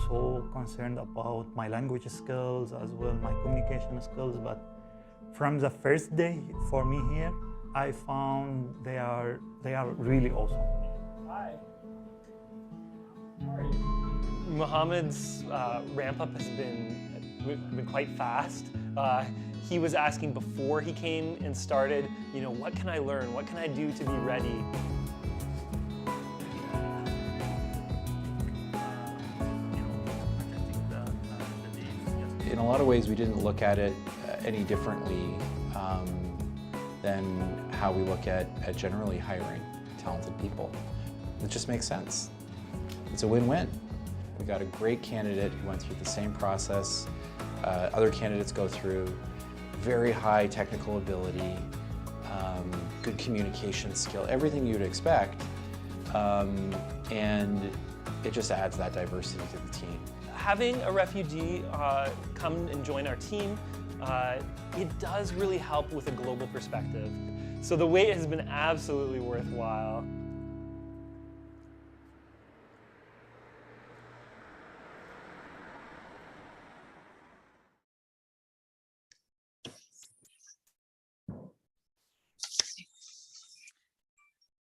so concerned about my language skills as well, my communication skills, but from the first day for me here, I found they are really awesome. Hi. How are you? Mohammed's ramp up has been quite fast. He was asking before he came and started, you know, what can I learn? What can I do to be ready? In a lot of ways, we didn't look at it any differently than how we look at generally hiring talented people. It just makes sense. It's a win-win. We got a great candidate who went through the same process other candidates go through, very high technical ability, good communication skill, everything you'd expect, and it just adds that diversity to the team. Having a refugee come and join our team, it does really help with a global perspective. So the wait has been absolutely worthwhile.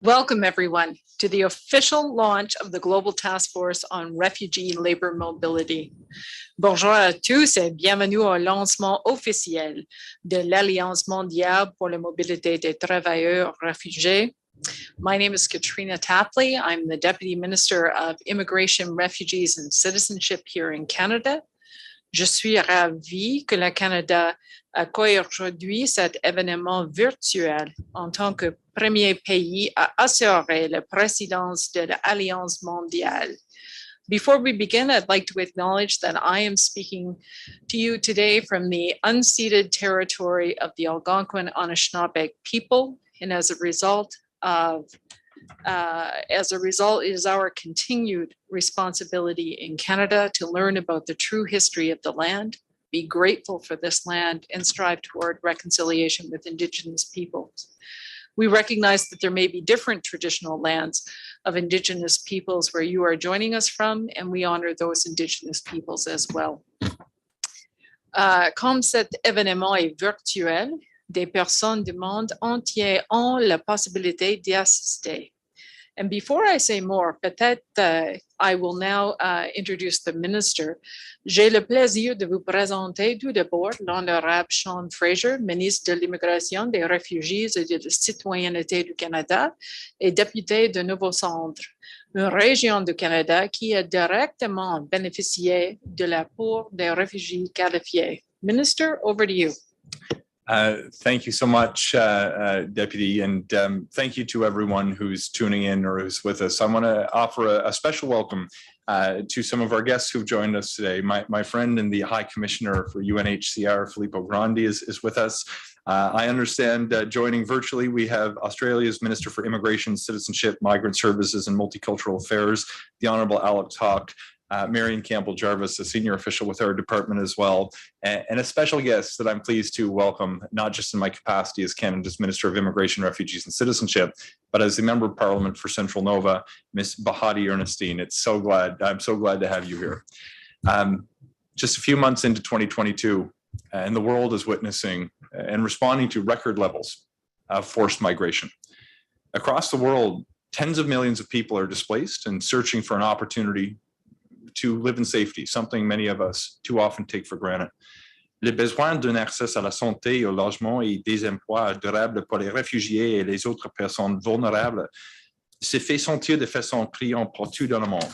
Welcome, everyone, to the official launch of the Global Task Force on Refugee Labour Mobility. Bonjour à tous et bienvenue au lancement officiel de l'Alliance mondiale pour la mobilité des travailleurs réfugiés. My name is Katrina Tapley. I'm the Deputy Minister of Immigration, Refugees and Citizenship here in Canada. Je suis ravie que le Canada accueille aujourd'hui cet événement virtuel en tant que premier pays à assurer la présidence de l'Alliance mondiale. Before we begin, I'd like to acknowledge that I am speaking to you today from the unceded territory of the Algonquin Anishinaabe people, and as a result, it is our continued responsibility in Canada to learn about the true history of the land, be grateful for this land, and strive toward reconciliation with Indigenous peoples. We recognize that there may be different traditional lands of Indigenous peoples where you are joining us from, and we honor those Indigenous peoples as well. Comme cet événement est virtuel, des personnes du monde entier ont la possibilité d'y assister. And before I say more, peut-être I will now introduce the minister. J'ai le plaisir de vous présenter tout d'abord l'Honourable Fraser, ministre de l'Immigration, des Réfugiés et de la Citoyenneté du Canada et député de Nouveau-Centre, une région du Canada qui a directement bénéficié de l'apport des réfugiés qualifiés. Minister, over to you. Thank you so much, Deputy, and thank you to everyone who's tuning in or who's with us. I want to offer a special welcome to some of our guests who've joined us today. My friend and the High Commissioner for UNHCR, Filippo Grandi, is with us. I understand joining virtually, we have Australia's Minister for Immigration, Citizenship, Migrant Services and Multicultural Affairs, the Honourable Hawke, Marion Campbell-Jarvis, a senior official with our department as well, and a special guest that I'm pleased to welcome, not just in my capacity as Canada's Minister of Immigration, Refugees and Citizenship, but as the Member of Parliament for Central Nova, Ms. Bahati Ernestine. I'm so glad to have you here. Just a few months into 2022, and the world is witnessing and responding to record levels of forced migration. Across the world, tens of millions of people are displaced and searching for an opportunity to live in safety, something many of us too often take for granted. Le besoin d'un accès à la santé, au logement et des emplois durables pour les réfugiés et les autres personnes vulnérables se fait sentir de façon criante partout dans le monde.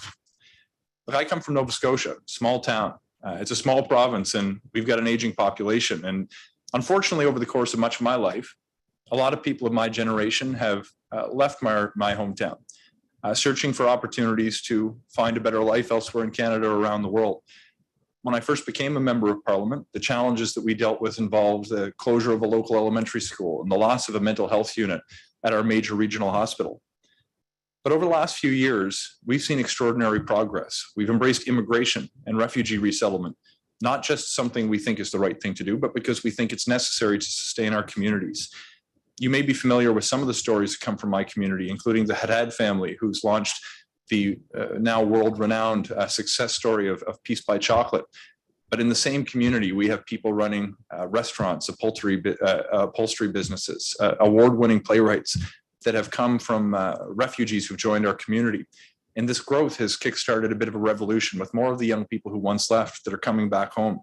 But I come from Nova Scotia, small town. It's a small province and we've got an aging population. And unfortunately, over the course of much of my life, a lot of people of my generation have left my hometown. Searching for opportunities to find a better life elsewhere in Canada or around the world. When I first became a member of Parliament, the challenges that we dealt with involved the closure of a local elementary school and the loss of a mental health unit at our major regional hospital. But over the last few years, we've seen extraordinary progress. We've embraced immigration and refugee resettlement, not just something we think is the right thing to do, but because we think it's necessary to sustain our communities. You may be familiar with some of the stories that come from my community, including the Haddad family, who's launched the now world-renowned success story of Peace by Chocolate. But in the same community, we have people running restaurants, upholstery businesses, award-winning playwrights that have come from refugees who've joined our community. And this growth has kickstarted a bit of a revolution with more of the young people who once left that are coming back home.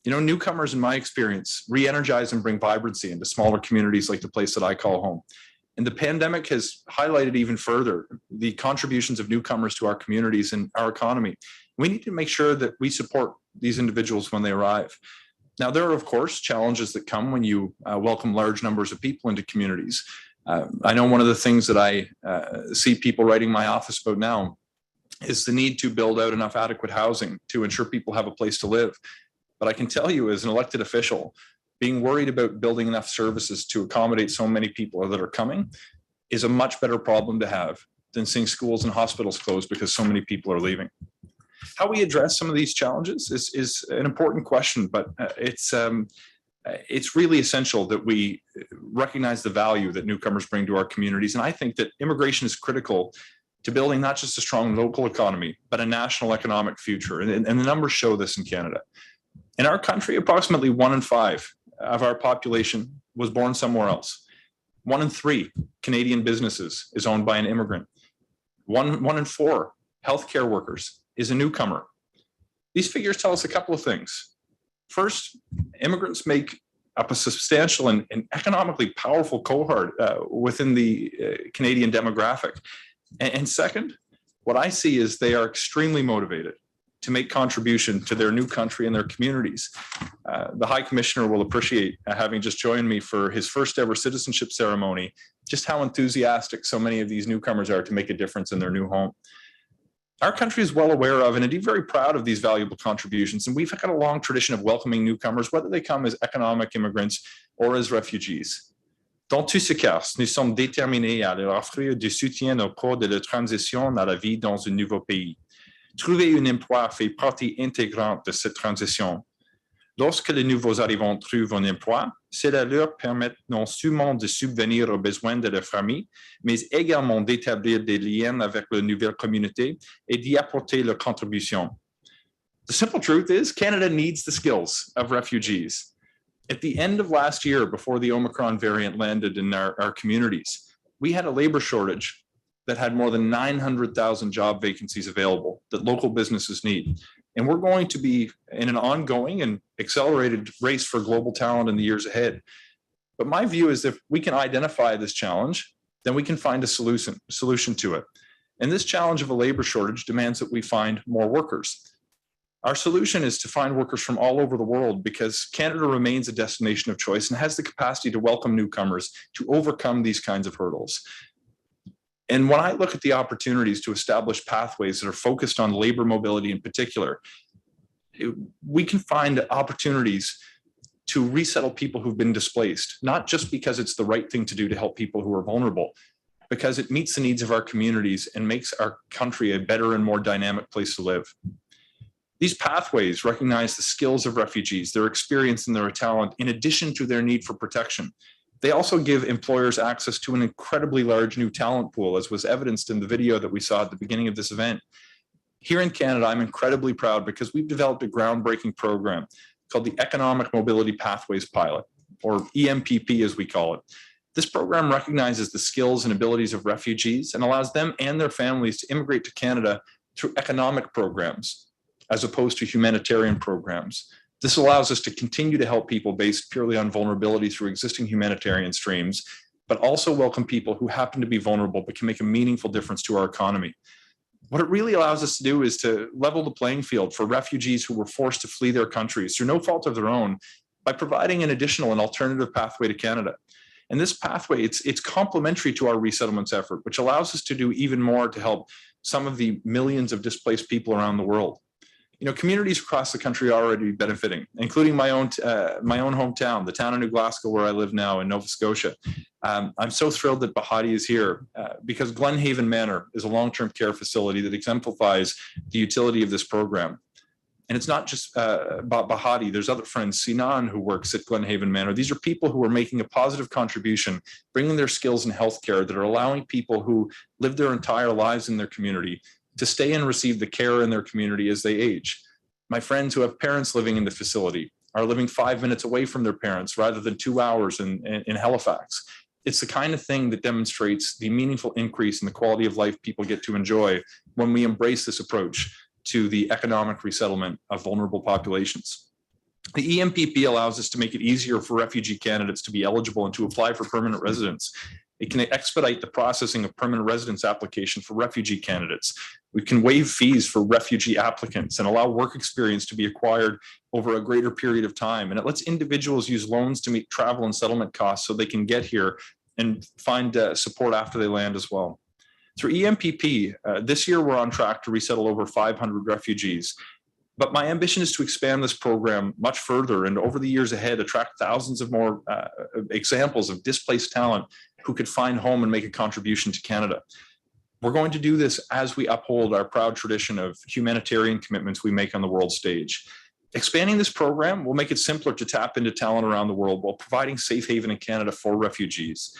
You know, newcomers, in my experience, re-energize and bring vibrancy into smaller communities like the place that I call home. And the pandemic has highlighted even further the contributions of newcomers to our communities and our economy. We need to make sure that we support these individuals when they arrive. Now, there are, of course, challenges that come when you welcome large numbers of people into communities. I know one of the things that I see people writing my office about now is the need to build out enough adequate housing to ensure people have a place to live. But I can tell you, as an elected official, being worried about building enough services to accommodate so many people that are coming is a much better problem to have than seeing schools and hospitals closed because so many people are leaving. How we address some of these challenges is an important question, but it's really essential that we recognize the value that newcomers bring to our communities. And I think that immigration is critical to building not just a strong local economy, but a national economic future. And the numbers show this in Canada. In our country, approximately 1 in 5 of our population was born somewhere else. 1 in 3 Canadian businesses is owned by an immigrant. 1 in 4 healthcare workers is a newcomer. These figures tell us a couple of things. First, immigrants make up a substantial and economically powerful cohort within the Canadian demographic. And second, what I see is they are extremely motivated to make contribution to their new country and their communities. The High Commissioner will appreciate having just joined me for his first ever citizenship ceremony, just how enthusiastic so many of these newcomers are to make a difference in their new home. Our country is well aware of and indeed very proud of these valuable contributions, and we've got a long tradition of welcoming newcomers, whether they come as economic immigrants or as refugees. Dans tous ces cas, nous sommes déterminés à leur offrir du soutien au cours de la transition dans la vie dans un nouveau pays. Trouver un emploi fait partie intégrante de cette transition. Lorsque les nouveaux arrivants trouvent un emploi, cela leur permet non seulement de subvenir aux besoins de leur famille, mais également d'établir des liens avec la nouvelle communauté et d'y apporter leur contribution. The simple truth is, Canada needs the skills of refugees. At the end of last year, before the Omicron variant landed in our communities, we had a labor shortage that had more than 900,000 job vacancies available that local businesses need. And we're going to be in an ongoing and accelerated race for global talent in the years ahead. But my view is if we can identify this challenge, then we can find a solution to it. And this challenge of a labor shortage demands that we find more workers. Our solution is to find workers from all over the world because Canada remains a destination of choice and has the capacity to welcome newcomers to overcome these kinds of hurdles. And when I look at the opportunities to establish pathways that are focused on labor mobility in particular, we can find opportunities to resettle people who've been displaced, not just because it's the right thing to do to help people who are vulnerable, because it meets the needs of our communities and makes our country a better and more dynamic place to live. These pathways recognize the skills of refugees, their experience and their talent, in addition to their need for protection. They also give employers access to an incredibly large new talent pool, as was evidenced in the video that we saw at the beginning of this event. Here in Canada, I'm incredibly proud because we've developed a groundbreaking program called the Economic Mobility Pathways Pilot, or EMPP as we call it. This program recognizes the skills and abilities of refugees and allows them and their families to immigrate to Canada through economic programs, as opposed to humanitarian programs. This allows us to continue to help people based purely on vulnerability through existing humanitarian streams, but also welcome people who happen to be vulnerable but can make a meaningful difference to our economy. What it really allows us to do is to level the playing field for refugees who were forced to flee their countries through no fault of their own by providing an additional and alternative pathway to Canada. And this pathway, it's complementary to our resettlements effort, which allows us to do even more to help some of the millions of displaced people around the world. You know, communities across the country are already benefiting, including my own hometown, the town of New Glasgow, where I live now in Nova Scotia. I'm so thrilled that Bahati is here because Glen Manor is a long-term care facility that exemplifies the utility of this program. And it's not just Bahati. There's other friends, Sinan, who works at Glen Manor. These are people who are making a positive contribution, bringing their skills in healthcare that are allowing people who live their entire lives in their community to stay and receive the care in their community as they age. My friends who have parents living in the facility are living 5 minutes away from their parents rather than 2 hours in Halifax. It's the kind of thing that demonstrates the meaningful increase in the quality of life people get to enjoy when we embrace this approach to the economic resettlement of vulnerable populations. The EMPP allows us to make it easier for refugee candidates to be eligible and to apply for permanent residence. It can expedite the processing of permanent residence application for refugee candidates. We can waive fees for refugee applicants and allow work experience to be acquired over a greater period of time. And it lets individuals use loans to meet travel and settlement costs so they can get here and find support after they land as well. Through EMPP, this year we're on track to resettle over 500 refugees. But my ambition is to expand this program much further and over the years ahead, attract thousands of more examples of displaced talent who could find home and make a contribution to Canada. We're going to do this as we uphold our proud tradition of humanitarian commitments we make on the world stage. Expanding this program will make it simpler to tap into talent around the world while providing safe haven in Canada for refugees.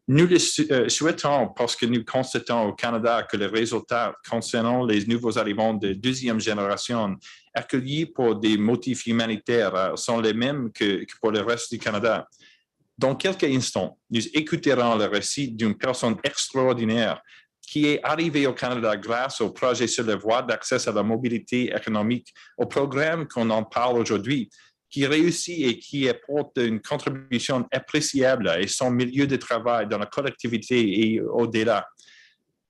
Nous le souhaitons parce que nous constatons au Canada que les résultats concernant les nouveaux arrivants de deuxième génération accueillis pour des motifs humanitaires sont les mêmes que pour le reste du Canada. Dans quelques instants, nous écouterons le récit d'une personne extraordinaire qui est arrivée au Canada grâce au projet sur la voie d'accès à la mobilité économique, au programme qu'on en parle aujourd'hui, qui réussit et qui apporte une contribution appréciable à son milieu de travail dans la collectivité et au-delà.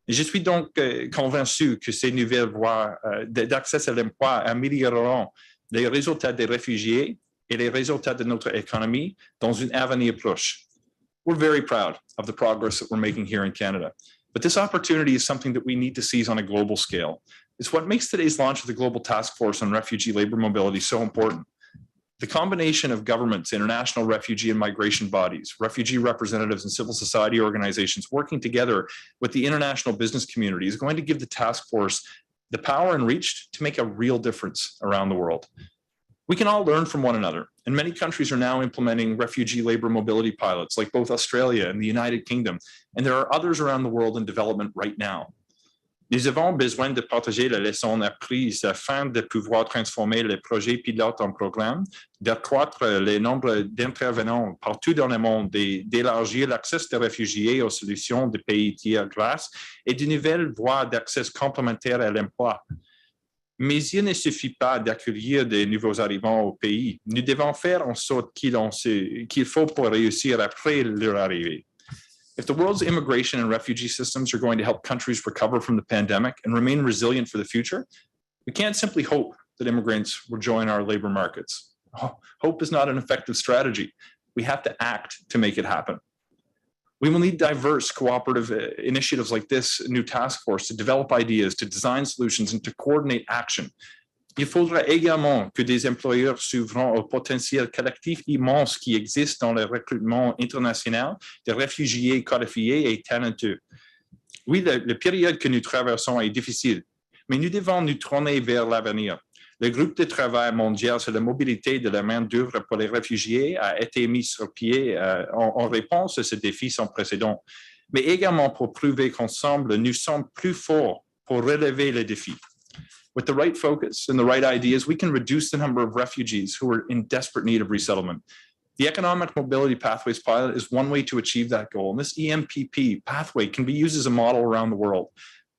Je suis donc convaincu que ces nouvelles voies d'accès à l'emploi amélioreront les résultats des réfugiés et les résultats de notre économie dans un avenir proche. We're very proud of the progress that we're making here in Canada, but this opportunity is something that we need to seize on a global scale. It's what makes today's launch of the Global Task Force on Refugee Labour Mobility so important. The combination of governments, international refugee and migration bodies, refugee representatives, and civil society organizations working together with the international business community is going to give the task force the power and reach to make a real difference around the world. We can all learn from one another, and many countries are now implementing refugee labor mobility pilots, like both Australia and the United Kingdom, and there are others around the world in development right now. Nous avons besoin de partager les leçons apprises afin de pouvoir transformer les projets pilotes en programmes, d'accroître le nombre d'intervenants partout dans le monde et d'élargir l'accès des réfugiés aux solutions des pays tiers grâce et de nouvelles voies d'accès complémentaires à l'emploi. Mais il ne suffit pas d'accueillir de nouveaux arrivants au pays. Nous devons faire en sorte qu'il faut pour réussir après leur arrivée. If the world's immigration and refugee systems are going to help countries recover from the pandemic and remain resilient for the future, we can't simply hope that immigrants will join our labor markets. Hope is not an effective strategy. We have to act to make it happen. We will need diverse cooperative initiatives like this new task force to develop ideas, to design solutions, and to coordinate action. Il faudra également que des employeurs s'ouvrent au potentiel collectif immense qui existe dans le recrutement international de réfugiés qualifiés et talentueux. Oui, la période que nous traversons est difficile, mais nous devons nous tourner vers l'avenir. Le groupe de travail mondial sur la mobilité de la main-d'œuvre pour les réfugiés a été mis sur pied en réponse à ce défi sans précédent, mais également pour prouver qu'ensemble, nous sommes plus forts pour relever les défis. With the right focus and the right ideas, we can reduce the number of refugees who are in desperate need of resettlement. The Economic Mobility Pathways Pilot is one way to achieve that goal, and this EMPP pathway can be used as a model around the world.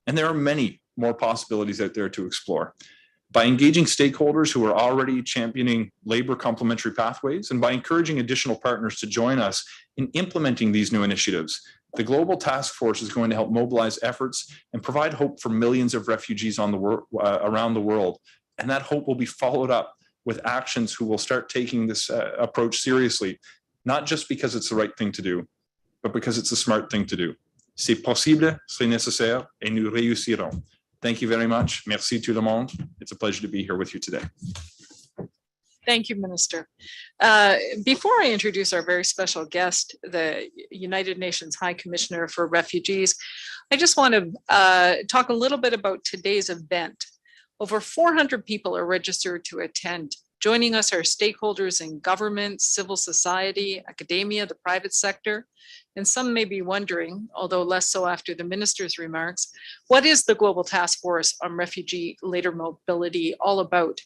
And there are many more possibilities out there to explore. By engaging stakeholders who are already championing labor complementary pathways, and by encouraging additional partners to join us in implementing these new initiatives, the Global Task Force is going to help mobilize efforts and provide hope for millions of refugees on around the world. And that hope will be followed up with actions who will start taking this approach seriously, not just because it's the right thing to do, but because it's a smart thing to do. C'est possible, c'est nécessaire, et nous réussirons. Thank you very much. Merci tout le monde. It's a pleasure to be here with you today. Thank you, Minister. Before I introduce our very special guest, the United Nations High Commissioner for Refugees, I just want to talk a little bit about today's event. Over 400 people are registered to attend. Joining us are stakeholders in government, civil society, academia, the private sector. And some may be wondering, although less so after the minister's remarks, what is the Global Task Force on Refugee Labour Mobility all about?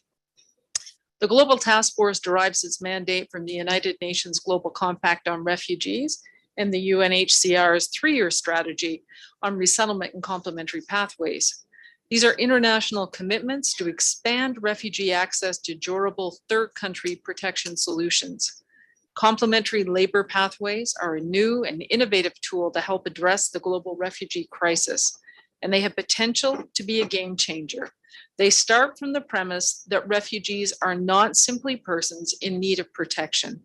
The Global Task Force derives its mandate from the United Nations Global Compact on Refugees and the UNHCR's 3-year strategy on resettlement and complementary pathways. These are international commitments to expand refugee access to durable third country protection solutions. Complementary labor pathways are a new and innovative tool to help address the global refugee crisis, and they have potential to be a game changer. They start from the premise that refugees are not simply persons in need of protection.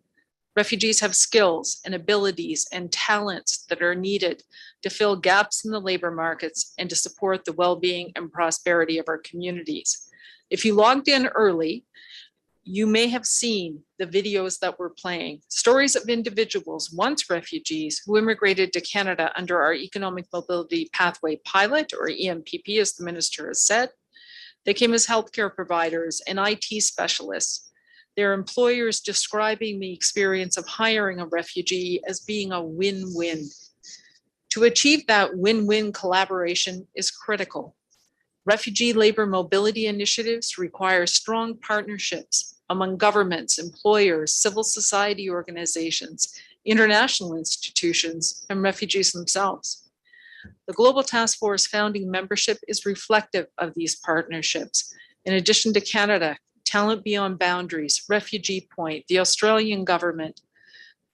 Refugees have skills and abilities and talents that are needed to fill gaps in the labor markets and to support the well-being and prosperity of our communities. If you logged in early, you may have seen the videos that we're playing, stories of individuals, once refugees, who immigrated to Canada under our Economic Mobility Pathway Pilot, or EMPP, as the minister has said. They came as healthcare providers and IT specialists. Their employers describing the experience of hiring a refugee as being a win-win. To achieve that win-win collaboration is critical. Refugee labor mobility initiatives require strong partnerships among governments, employers, civil society organizations, international institutions, and refugees themselves. The Global Task Force founding membership is reflective of these partnerships. In addition to Canada, Talent Beyond Boundaries, RefugePoint, the Australian government,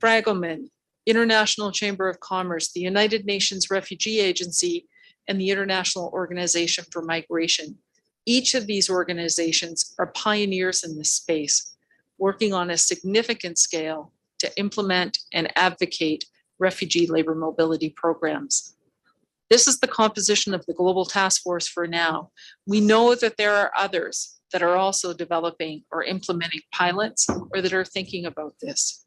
Fragomen, International Chamber of Commerce, the United Nations Refugee Agency, and the International Organization for Migration. Each of these organizations are pioneers in this space, working on a significant scale to implement and advocate refugee labor mobility programs. This is the composition of the Global Task Force for now. We know that there are others that are also developing or implementing pilots or that are thinking about this.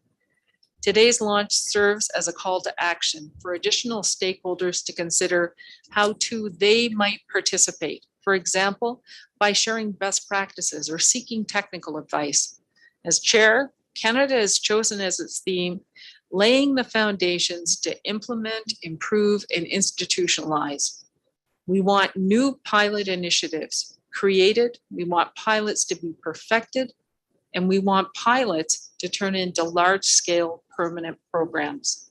Today's launch serves as a call to action for additional stakeholders to consider how they might participate. For example, by sharing best practices or seeking technical advice. As chair, Canada has chosen as its theme, laying the foundations to implement, improve, and institutionalize. We want new pilot initiatives created, we want pilots to be perfected, and we want pilots to turn into large-scale permanent programs.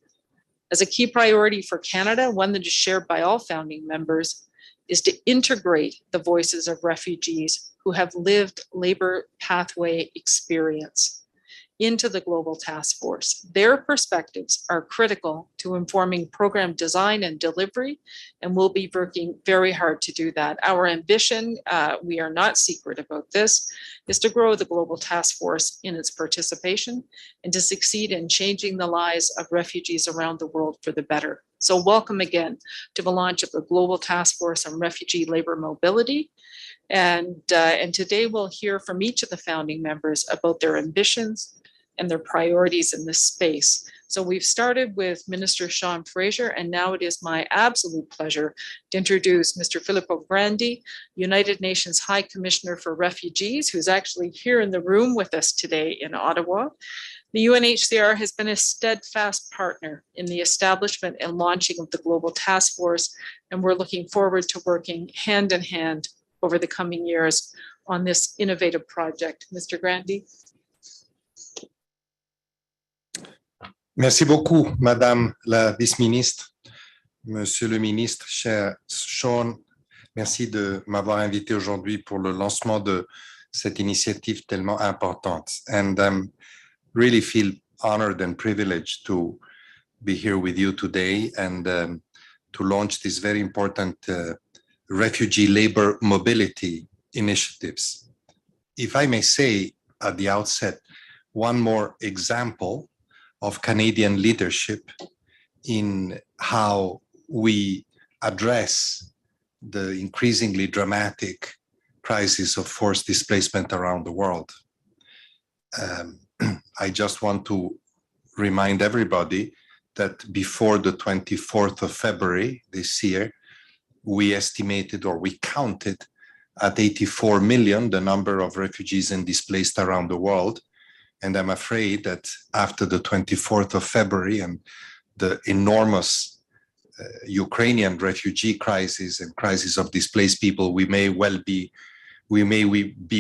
As a key priority for Canada, one that is shared by all founding members, is to integrate the voices of refugees who have lived labor pathway experience into the Global Task Force. Their perspectives are critical to informing program design and delivery, and we'll be working very hard to do that. Our ambition, we are not secret about this, is to grow the Global Task Force in its participation and to succeed in changing the lives of refugees around the world for the better. So welcome again to the launch of the Global Task Force on Refugee Labour Mobility. And today we'll hear from each of the founding members about their ambitions and their priorities in this space. So we've started with Minister Sean Fraser, and now it is my absolute pleasure to introduce Mr. Filippo Grandi, United Nations High Commissioner for Refugees, who's actually here in the room with us today in Ottawa. The UNHCR has been a steadfast partner in the establishment and launching of the Global Task Force, and we're looking forward to working hand in hand over the coming years on this innovative project. Mr. Grandi. Merci beaucoup, Madame la Vice-ministre, Monsieur le Ministre, cher Sean. Merci de m'avoir invité aujourd'hui pour le lancement de cette initiative tellement importante. And I really feel honored and privileged to be here with you today and to launch these very important refugee labor mobility initiatives. If I may say at the outset, one more example of Canadian leadership in how we address the increasingly dramatic crisis of forced displacement around the world. I just want to remind everybody that before the 24th of February this year, we estimated or we counted at 84 million, the number of refugees and displaced around the world. And I'm afraid that after the 24th of February and the enormous Ukrainian refugee crisis and crisis of displaced people, we may be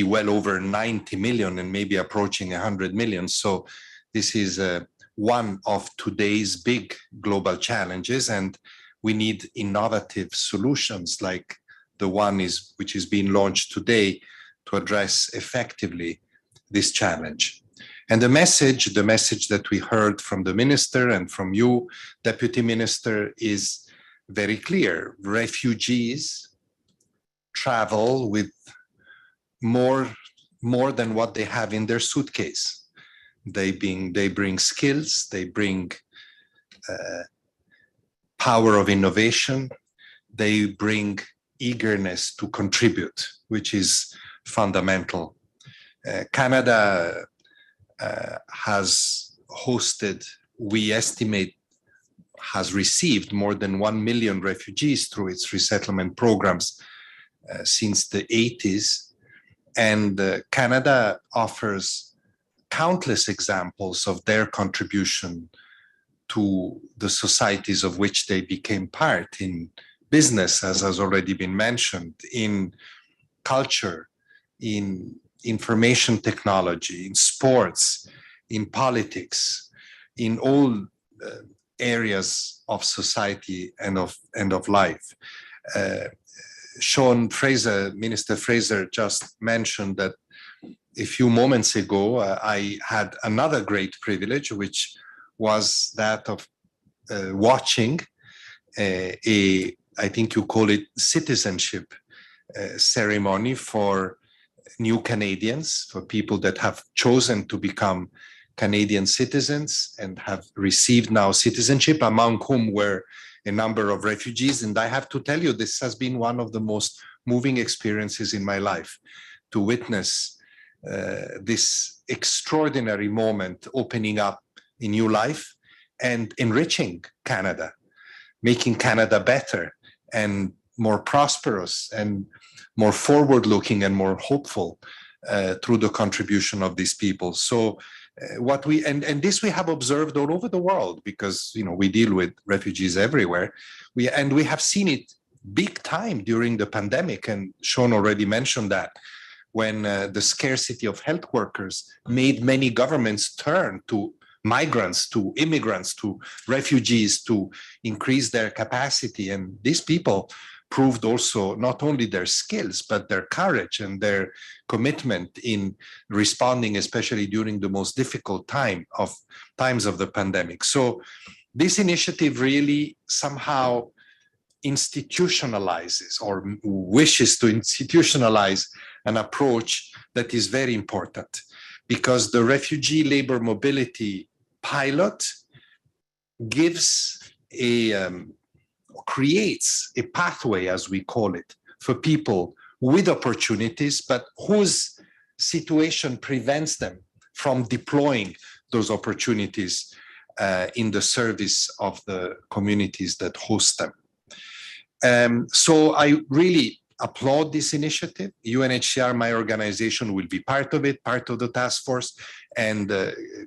well over 90 million and maybe approaching 100 million. So this is one of today's big global challenges, and we need innovative solutions like the one which is being launched today to address effectively this challenge. And the message that we heard from the minister and from you, Deputy Minister, is very clear. Refugees travel with more than what they have in their suitcase. They bring skills, they bring power of innovation, they bring eagerness to contribute, which is fundamental. Canada has hosted, we estimate, has received more than 1 million refugees through its resettlement programs since the 80s. And Canada offers countless examples of their contribution to the societies of which they became part, in business, as has already been mentioned, in culture, in information technology, in sports, in politics, in all areas of society and of life. Fraser, Minister Fraser just mentioned that a few moments ago, I had another great privilege, which was that of watching I think you call it citizenship ceremony for new Canadians, for people that have chosen to become Canadian citizens and have received now citizenship, among whom were a number of refugees. And I have to tell you, this has been one of the most moving experiences in my life, to witness this extraordinary moment opening up a new life and enriching Canada, making Canada better and more prosperous and more forward-looking and more hopeful through the contribution of these people. So this we have observed all over the world, because we deal with refugees everywhere. We have seen it big time during the pandemic, and Sean already mentioned that, when the scarcity of health workers made many governments turn to migrants, to immigrants, to refugees to increase their capacity. And these people proved also not only their skills, but their courage and their commitment in responding, especially during the most difficult times of the pandemic. So this initiative really somehow institutionalizes, or wishes to institutionalize, an approach that is very important, because the Refugee Labour Mobility pilot creates a pathway, as we call it, for people with opportunities, but whose situation prevents them from deploying those opportunities in the service of the communities that host them. So I really applaud this initiative. UNHCR, my organization, will be part of it, part of the task force, and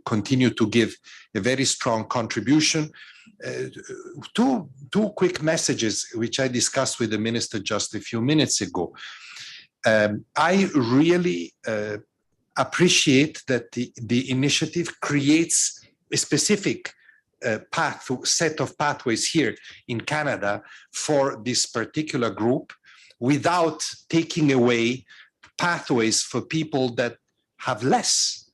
continue to give a very strong contribution. Two quick messages, which I discussed with the minister just a few minutes ago. I really appreciate that the initiative creates a specific set of pathways here in Canada for this particular group, without taking away pathways for people that have less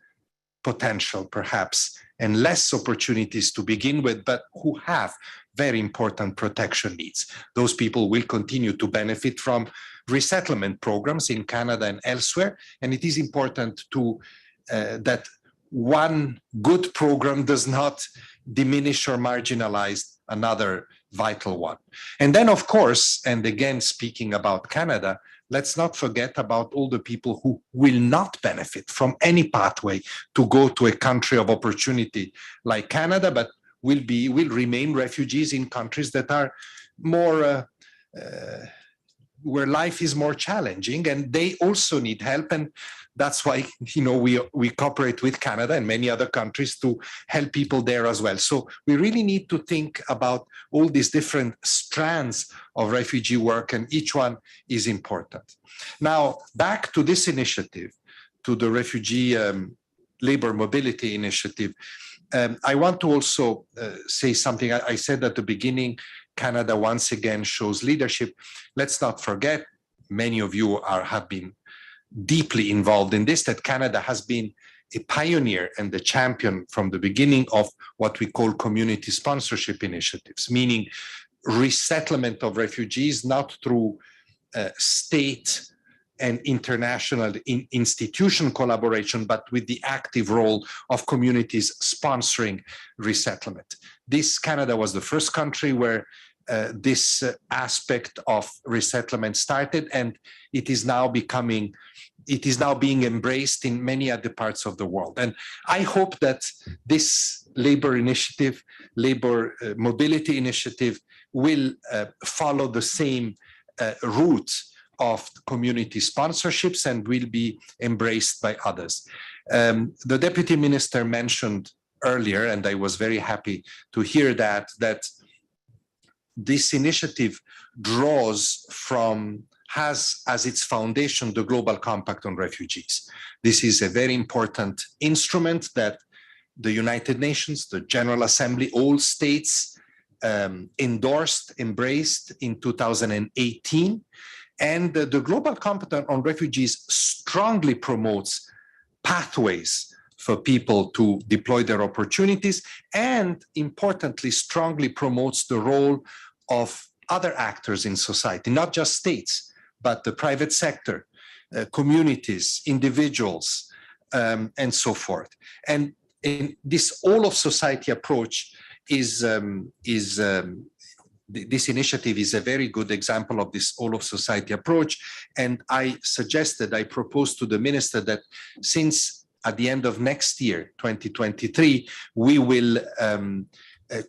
potential, perhaps, and less opportunities to begin with, but who have very important protection needs. Those people will continue to benefit from resettlement programs in Canada and elsewhere, and it is important that one good program does not diminish or marginalize another vital one. And then, of course, and again, speaking about Canada, let's not forget about all the people who will not benefit from any pathway to go to a country of opportunity like Canada, but will remain refugees in countries that are more where life is more challenging, and they also need help. And that's why, we cooperate with Canada and many other countries to help people there as well. So we really need to think about all these different strands of refugee work, and each one is important. Now, back to this initiative, to the Refugee Labour Mobility Initiative. I want to also say something. I said at the beginning, Canada once again shows leadership. Let's not forget, many of you have been deeply involved in this, that Canada has been a pioneer and the champion from the beginning of what we call community sponsorship initiatives, meaning resettlement of refugees, not through state and international institution collaboration, but with the active role of communities sponsoring resettlement. Canada was the first country where this aspect of resettlement started, and it is now being embraced in many other parts of the world. And I hope that this labor mobility initiative will follow the same route of community sponsorships and will be embraced by others. The Deputy Minister mentioned earlier, and I was very happy to hear that this initiative has as its foundation the Global Compact on Refugees. This is a very important instrument that the United Nations, the General Assembly, all states embraced in 2018. And the Global Compact on Refugees strongly promotes pathways for people to deploy their opportunities, and importantly, strongly promotes the role of other actors in society, not just states, but the private sector, communities, individuals, and so forth. And in this all of society approach this initiative is a very good example of this all of society approach. And I proposed to the minister that since at the end of next year, 2023, we will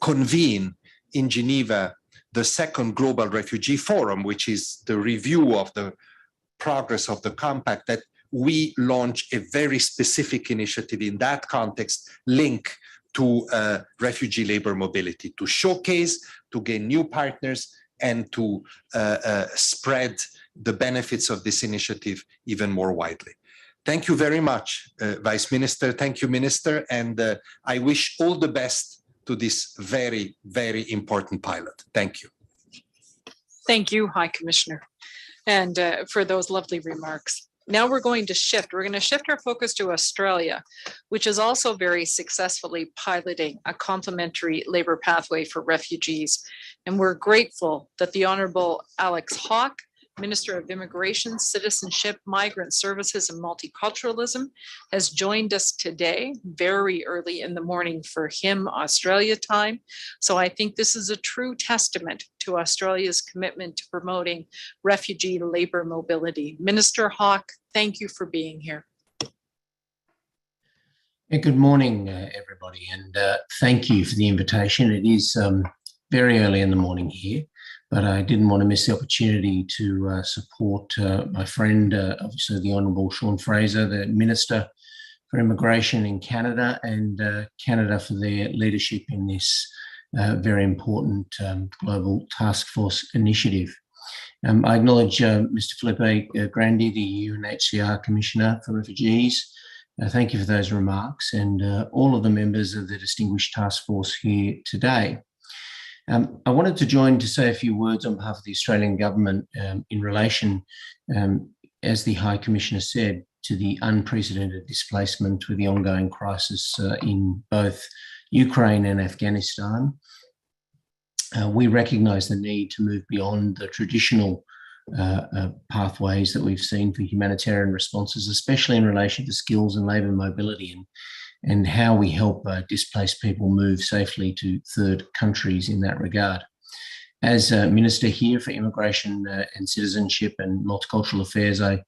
convene in Geneva the second Global Refugee Forum, which is the review of the progress of the compact, that we launch a very specific initiative in that context, link to refugee labor mobility, to showcase, to gain new partners, and to spread the benefits of this initiative even more widely. Thank you very much, Vice Minister. Thank you, Minister. And I wish all the best to this very, very important pilot. Thank you. Thank you, High Commissioner, and for those lovely remarks. Now we're going to shift. We're going to shift our focus to Australia, which is also very successfully piloting a complementary labour pathway for refugees. And we're grateful that the Honourable Alex Hawke, Minister of Immigration, Citizenship, Migrant Services and Multiculturalism, has joined us today very early in the morning for him, Australia time. So I think this is a true testament to Australia's commitment to promoting refugee labour mobility. Minister Hawke, thank you for being here. Good morning, everybody, and thank you for the invitation. It is very early in the morning here, but I didn't want to miss the opportunity to support my friend, obviously the Honourable Sean Fraser, the Minister for Immigration in Canada, and Canada for their leadership in this very important global task force initiative. I acknowledge Mr. Filippo Grandi, the UNHCR Commissioner for Refugees. Thank you for those remarks, and all of the members of the distinguished task force here today. I wanted to join to say a few words on behalf of the Australian Government in relation, as the High Commissioner said, to the unprecedented displacement with the ongoing crisis in both Ukraine and Afghanistan. We recognise the need to move beyond the traditional pathways that we've seen for humanitarian responses, especially in relation to skills and labour mobility, and how we help displaced people move safely to third countries in that regard. As Minister here for Immigration and Citizenship and Multicultural Affairs, I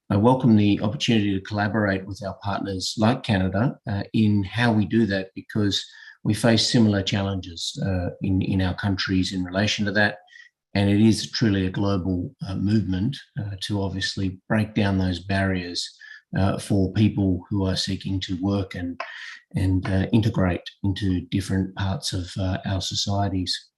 welcome the opportunity to collaborate with our partners like Canada in how we do that, because we face similar challenges in our countries in relation to that. And it is truly a global movement to obviously break down those barriers for people who are seeking to work and integrate into different parts of our societies.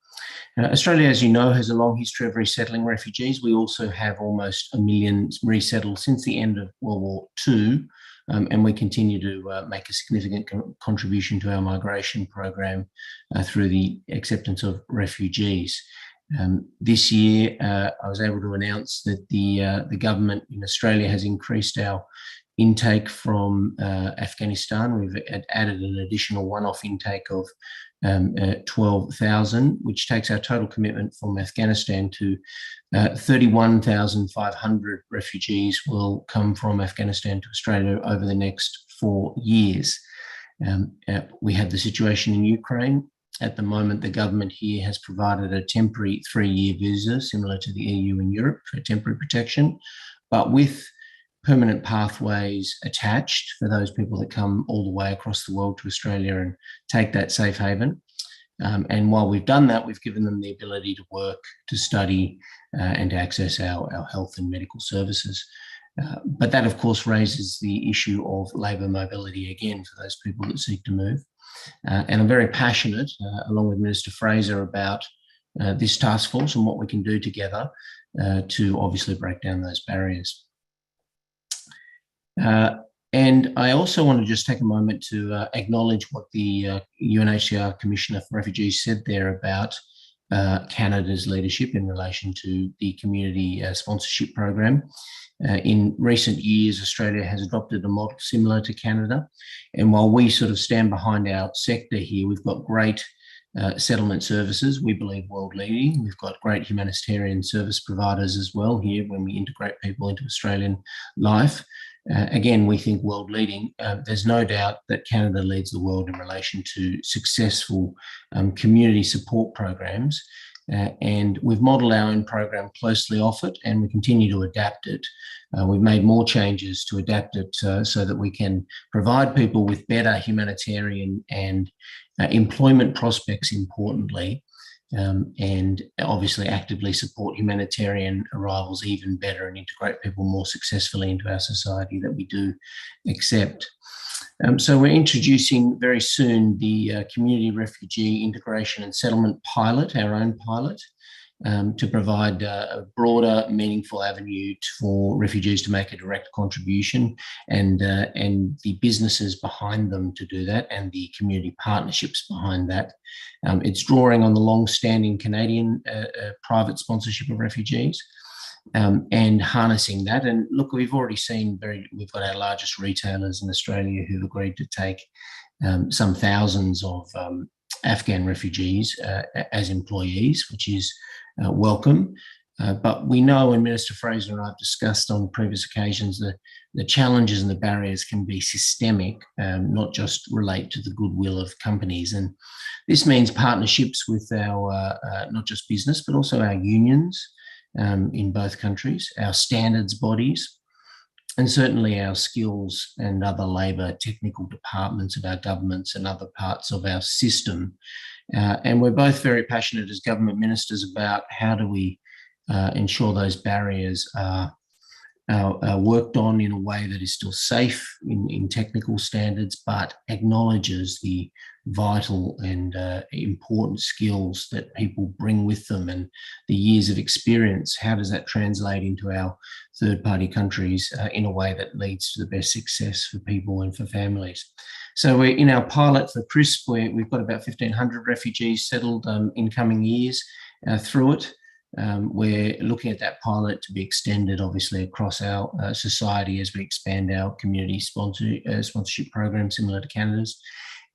Australia, as you know, has a long history of resettling refugees. We also have almost 1 million resettled since the end of World War II, and we continue to make a significant contribution to our migration program through the acceptance of refugees. This year, I was able to announce that the government in Australia has increased our intake from Afghanistan. We've added an additional one-off intake of 12,000, which takes our total commitment from Afghanistan to 31,500 refugees will come from Afghanistan to Australia over the next 4 years. We have the situation in Ukraine. At the moment, the government here has provided a temporary 3-year visa, similar to the EU and Europe, for temporary protection, but with permanent pathways attached for those people that come all the way across the world to Australia and take that safe haven. And while we've done that, we've given them the ability to work, to study, and to access our health and medical services. But that, of course, raises the issue of labour mobility again for those people that seek to move. And I'm very passionate, along with Minister Fraser, about this task force and what we can do together to obviously break down those barriers. And I also want to just take a moment to acknowledge what the UNHCR Commissioner for Refugees said there about Canada's leadership in relation to the community sponsorship program. In recent years, Australia has adopted a model similar to Canada. And while we sort of stand behind our sector here, we've got great settlement services, we believe world leading. We've got great humanitarian service providers as well here when we integrate people into Australian life. Again, we think world leading. There's no doubt that Canada leads the world in relation to successful community support programs. And we've modelled our own program closely off it, and we continue to adapt it. We've made more changes to adapt it so that we can provide people with better humanitarian and employment prospects, importantly, and obviously actively support humanitarian arrivals even better and integrate people more successfully into our society that we do accept. So we're introducing very soon the Community Refugee Integration and Settlement Pilot, our own pilot, to provide a broader, meaningful avenue for refugees to make a direct contribution, and the businesses behind them to do that, and the community partnerships behind that. It's drawing on the long-standing Canadian private sponsorship of refugees, and harnessing that. And look, we've already seen we've got our largest retailers in Australia who've agreed to take some thousands of Afghan refugees as employees, which is welcome. But we know, and Minister Fraser and I have discussed on previous occasions, that the challenges and the barriers can be systemic, not just relate to the goodwill of companies. And this means partnerships with our, not just business, but also our unions in both countries, our standards bodies, and certainly our skills and other labour technical departments of our governments and other parts of our system. And we're both very passionate as government ministers about how do we ensure those barriers are worked on in a way that is still safe in technical standards, but acknowledges the vital and important skills that people bring with them and the years of experience. How does that translate into our third-party countries in a way that leads to the best success for people and for families? So we're in our pilot for CRISP, we've got about 1,500 refugees settled in coming years through it. We're looking at that pilot to be extended, obviously, across our society as we expand our community sponsorship program similar to Canada's.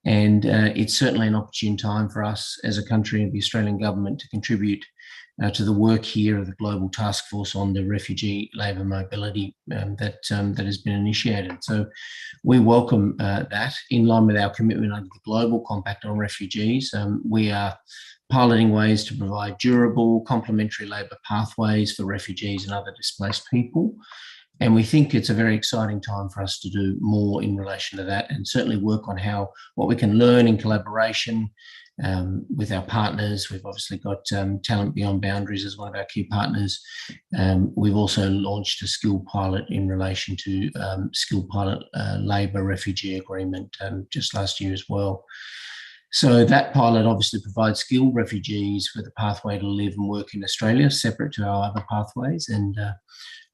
And it's certainly an opportune time for us as a country and the Australian government to contribute to the work here of the Global Task Force on the Refugee Labour Mobility that has been initiated. So we welcome that in line with our commitment under the Global Compact on Refugees. We are piloting ways to provide durable, complementary labour pathways for refugees and other displaced people. And we think it's a very exciting time for us to do more in relation to that, and certainly work on what we can learn in collaboration with our partners. We've obviously got Talent Beyond Boundaries as one of our key partners. We've also launched a skill pilot in relation to skill pilot labour refugee agreement just last year as well. So that pilot obviously provides skilled refugees with a pathway to live and work in Australia, separate to our other pathways. And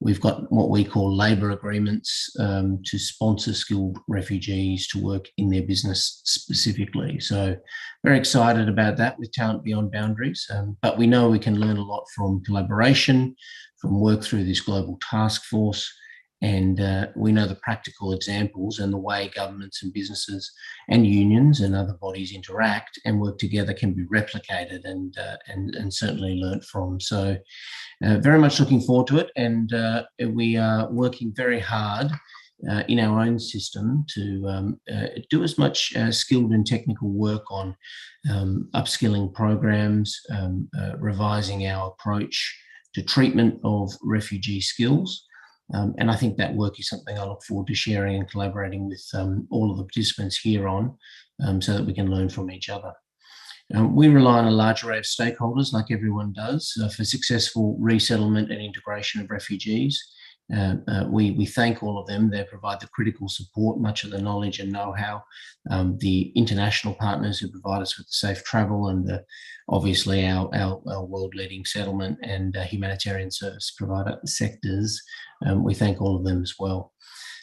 we've got what we call labour agreements to sponsor skilled refugees to work in their business specifically. So very excited about that with Talent Beyond Boundaries. But we know we can learn a lot from collaboration, from work through this global task force. And we know the practical examples and the way governments and businesses and unions and other bodies interact and work together can be replicated and certainly learnt from. So very much looking forward to it. And we are working very hard in our own system to do as much skilled and technical work on upskilling programs, revising our approach to treatment of refugee skills. And I think that work is something I look forward to sharing and collaborating with all of the participants here on so that we can learn from each other. We rely on a large array of stakeholders, like everyone does, for successful resettlement and integration of refugees. We thank all of them. They provide the critical support, much of the knowledge and know-how, the international partners who provide us with safe travel, and obviously our world-leading settlement and humanitarian service provider sectors. We thank all of them as well.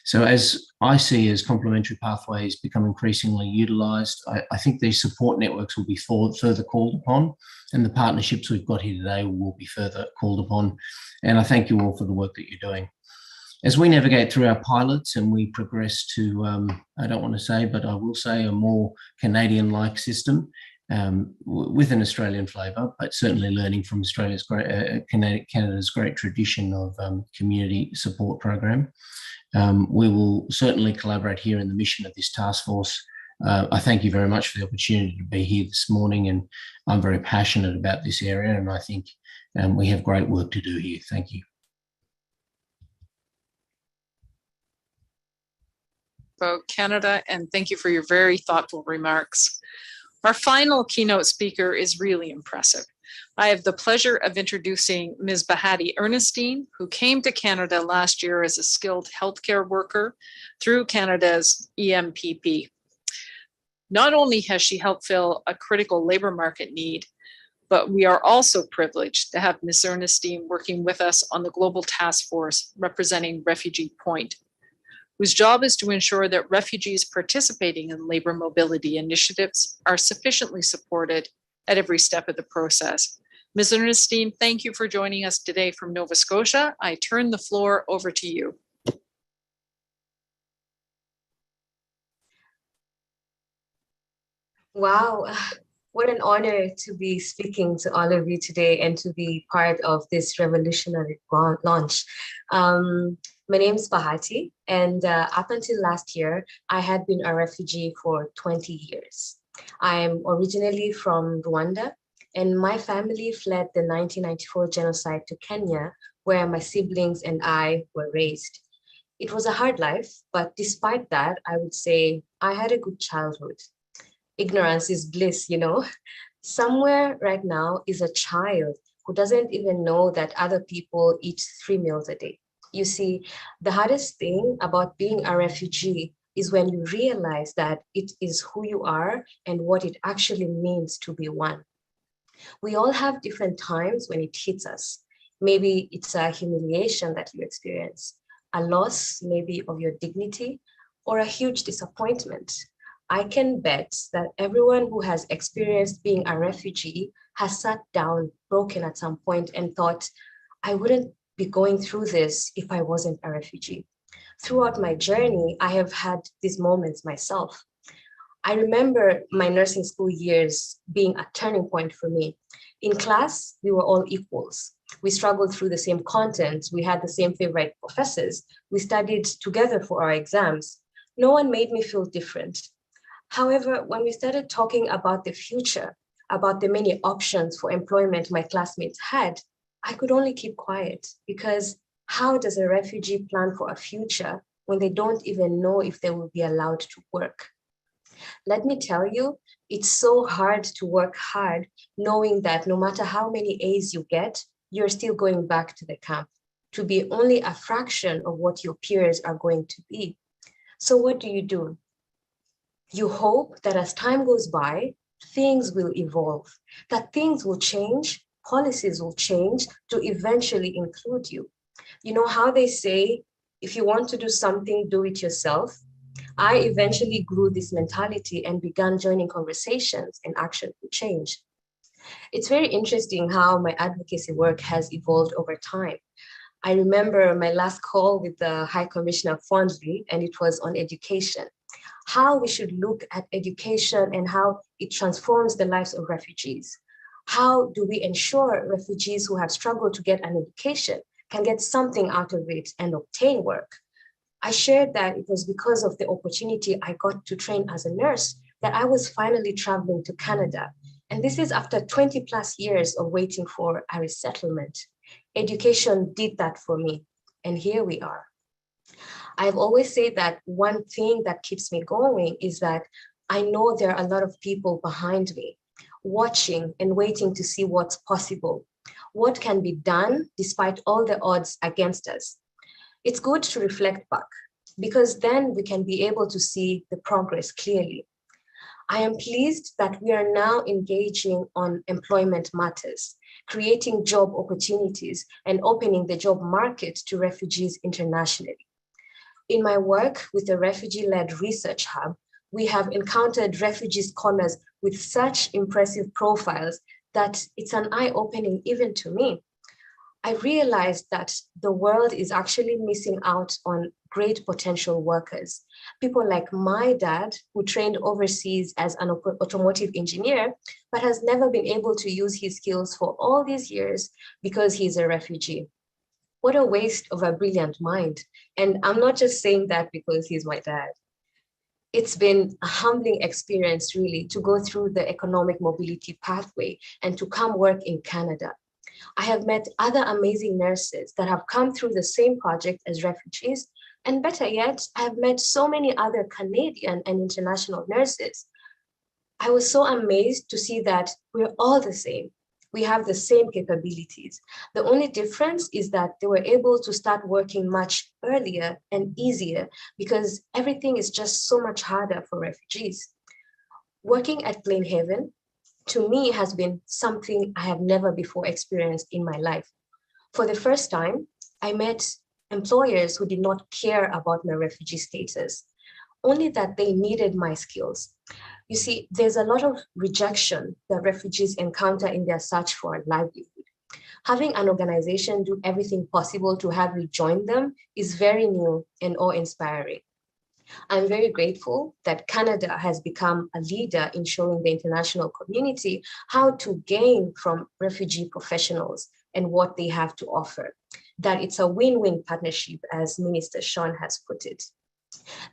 So as I see as complementary pathways become increasingly utilised, I think these support networks will be further called upon, and the partnerships we've got here today will be further called upon. And I thank you all for the work that you're doing. As we navigate through our pilots and we progress to, I don't want to say, but I will say, a more Canadian-like system with an Australian flavour, but certainly learning from Australia's Canada's great tradition of community support program. We will certainly collaborate here in the mission of this task force. I thank you very much for the opportunity to be here this morning, and I'm very passionate about this area, and I think we have great work to do here. Thank you. About Canada, and thank you for your very thoughtful remarks. Our final keynote speaker is really impressive. I have the pleasure of introducing Ms. Bahati Ernestine, who came to Canada last year as a skilled healthcare worker through Canada's EMPP. Not only has she helped fill a critical labour market need, but we are also privileged to have Ms. Ernestine working with us on the global task force representing RefugePoint, whose job is to ensure that refugees participating in labour mobility initiatives are sufficiently supported at every step of the process. Ms. Ernestine, thank you for joining us today from Nova Scotia. I turn the floor over to you. Wow, what an honor to be speaking to all of you today and to be part of this revolutionary launch. My name is Bahati, and up until last year, I had been a refugee for 20 years. I'm originally from Rwanda, and my family fled the 1994 genocide to Kenya, where my siblings and I were raised. It was a hard life, but despite that, I would say I had a good childhood. Ignorance is bliss, you know. Somewhere right now is a child who doesn't even know that other people eat 3 meals a day. You see, the hardest thing about being a refugee is when you realize that it is who you are and what it actually means to be one. We all have different times when it hits us. Maybe it's a humiliation that you experience, a loss maybe of your dignity, or a huge disappointment. I can bet that everyone who has experienced being a refugee has sat down broken at some point and thought, I wouldn't be going through this if I wasn't a refugee. Throughout my journey, I have had these moments myself. I remember my nursing school years being a turning point for me. In class, we were all equals. We struggled through the same content. We had the same favorite professors. We studied together for our exams. No one made me feel different. However, when we started talking about the future, about the many options for employment my classmates had, I could only keep quiet because How does a refugee plan for a future when they don't even know if they will be allowed to work? Let me tell you, it's so hard to work hard knowing that no matter how many A's you get, you're still going back to the camp to be only a fraction of what your peers are going to be. So what do? You hope that as time goes by, things will evolve, that things will change, policies will change to eventually include you. You know how they say, if you want to do something, do it yourself. I eventually grew this mentality and began joining conversations and action for change. It's very interesting how my advocacy work has evolved over time. I remember my last call with the High Commissioner Fondley, and it was on education, how we should look at education and how it transforms the lives of refugees. How do we ensure refugees who have struggled to get an education can get something out of it and obtain work? I shared that it was because of the opportunity I got to train as a nurse that I was finally traveling to Canada. And this is after 20 plus years of waiting for a resettlement. Education did that for me, and here we are. I've always said that one thing that keeps me going is that I know there are a lot of people behind me, watching and waiting to see what's possible, what can be done despite all the odds against us. It's good to reflect back, because then we can be able to see the progress clearly. I am pleased that we are now engaging on employment matters, creating job opportunities and opening the job market to refugees internationally. In my work with the Refugee-led Research Hub, we have encountered refugee scholars with such impressive profiles that it's an eye-opening even to me. I realized that the world is actually missing out on great potential workers. People like my dad, who trained overseas as an automotive engineer, but has never been able to use his skills for all these years because he's a refugee. What a waste of a brilliant mind. And I'm not just saying that because he's my dad. It's been a humbling experience, really, to go through the economic mobility pathway and to come work in Canada. I have met other amazing nurses that have come through the same project as refugees. And better yet, I have met so many other Canadian and international nurses. I was so amazed to see that we're all the same. We have the same capabilities. The only difference is that they were able to start working much earlier and easier because everything is just so much harder for refugees. Working at Glen, to me, has been something I have never before experienced in my life. For the first time, I met employers who did not care about my refugee status, only that they needed my skills. You see, there's a lot of rejection that refugees encounter in their search for a livelihood. Having an organization do everything possible to have you join them is very new and awe-inspiring. I'm very grateful that Canada has become a leader in showing the international community how to gain from refugee professionals and what they have to offer, that it's a win-win partnership, as Minister Sean has put it.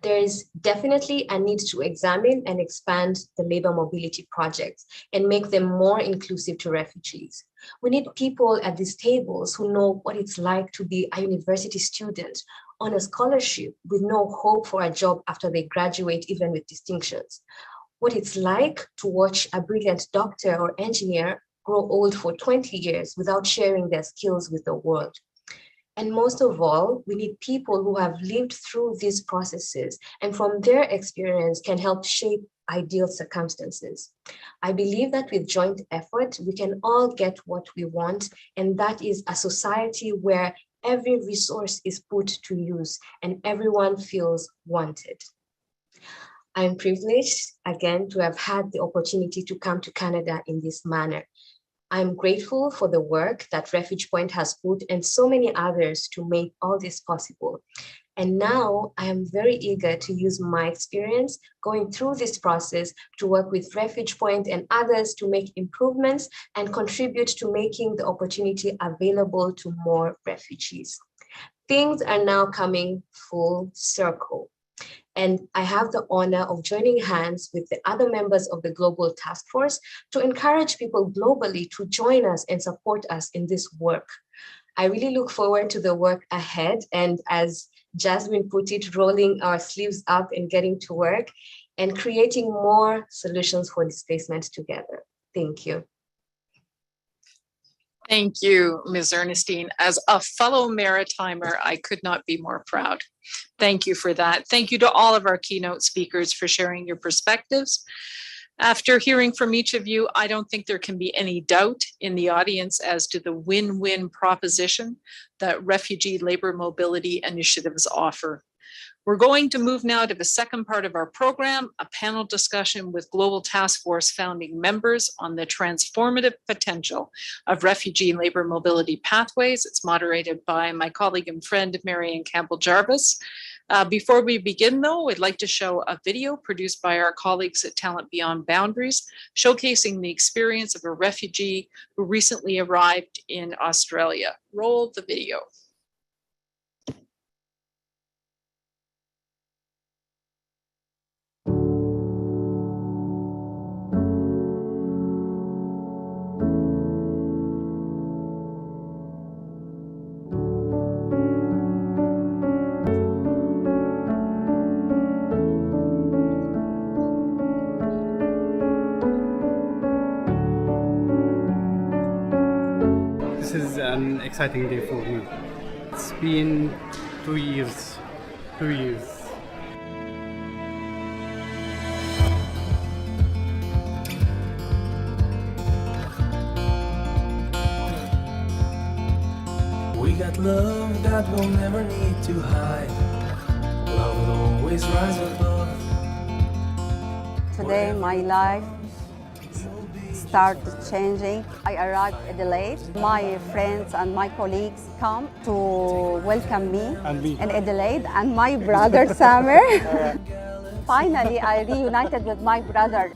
There is definitely a need to examine and expand the labor mobility projects and make them more inclusive to refugees. We need people at these tables who know what it's like to be a university student on a scholarship with no hope for a job after they graduate, even with distinctions. What it's like to watch a brilliant doctor or engineer grow old for 20 years without sharing their skills with the world. And most of all, we need people who have lived through these processes and from their experience can help shape ideal circumstances. I believe that with joint effort, we can all get what we want, and that is a society where every resource is put to use and everyone feels wanted. I'm privileged, again, to have had the opportunity to come to Canada in this manner. I'm grateful for the work that RefugePoint has put and so many others to make all this possible. And now I am very eager to use my experience going through this process to work with RefugePoint and others to make improvements and contribute to making the opportunity available to more refugees. Things are now coming full circle. And I have the honor of joining hands with the other members of the Global Task Force to encourage people globally to join us and support us in this work. I really look forward to the work ahead, and as Jasmine put it, rolling our sleeves up and getting to work and creating more solutions for displacement together. Thank you. Thank you, Ms. Ernestine. As a fellow Maritimer, I could not be more proud. Thank you for that. Thank you to all of our keynote speakers for sharing your perspectives. After hearing from each of you, I don't think there can be any doubt in the audience as to the win-win proposition that refugee labor mobility initiatives offer. We're going to move now to the second part of our program, a panel discussion with Global Task Force founding members on the transformative potential of refugee labor mobility pathways. It's moderated by my colleague and friend, Marian Campbell-Jarvis. Before we begin, though, I'd like to show a video produced by our colleagues at Talent Beyond Boundaries, showcasing the experience of a refugee who recently arrived in Australia. Roll the video. This is an exciting day for me. It's been 2 years. 2 years. We got love that we'll never need to hide. Love will always rise above. Today my life started changing. I arrived at Adelaide. My friends and my colleagues come to welcome me in Adelaide, and my brother Samer. Finally, I reunited with my brother.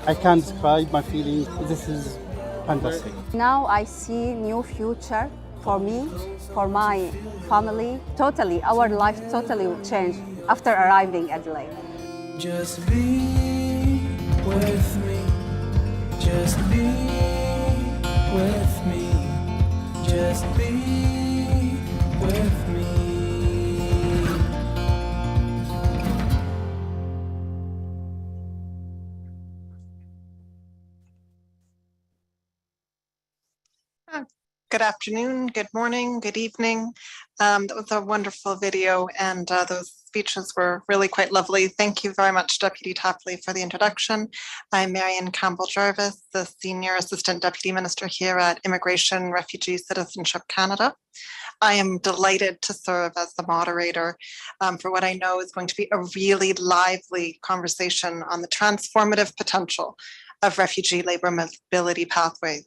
I can't describe my feeling. This is fantastic. Now I see new future for me, for my family. Totally, our life totally changed after arriving at Adelaide. Just be with me. Just be with me. Just be with me. Good afternoon, good morning, good evening. That was a wonderful video, and those speeches were really quite lovely. Thank you very much, Deputy Tapley, for the introduction. I'm Marian Campbell-Jarvis, the Senior Assistant Deputy Minister here at Immigration, Refugee, Citizenship Canada. I am delighted to serve as the moderator for what I know is going to be a really lively conversation on the transformative potential of refugee labour mobility pathways.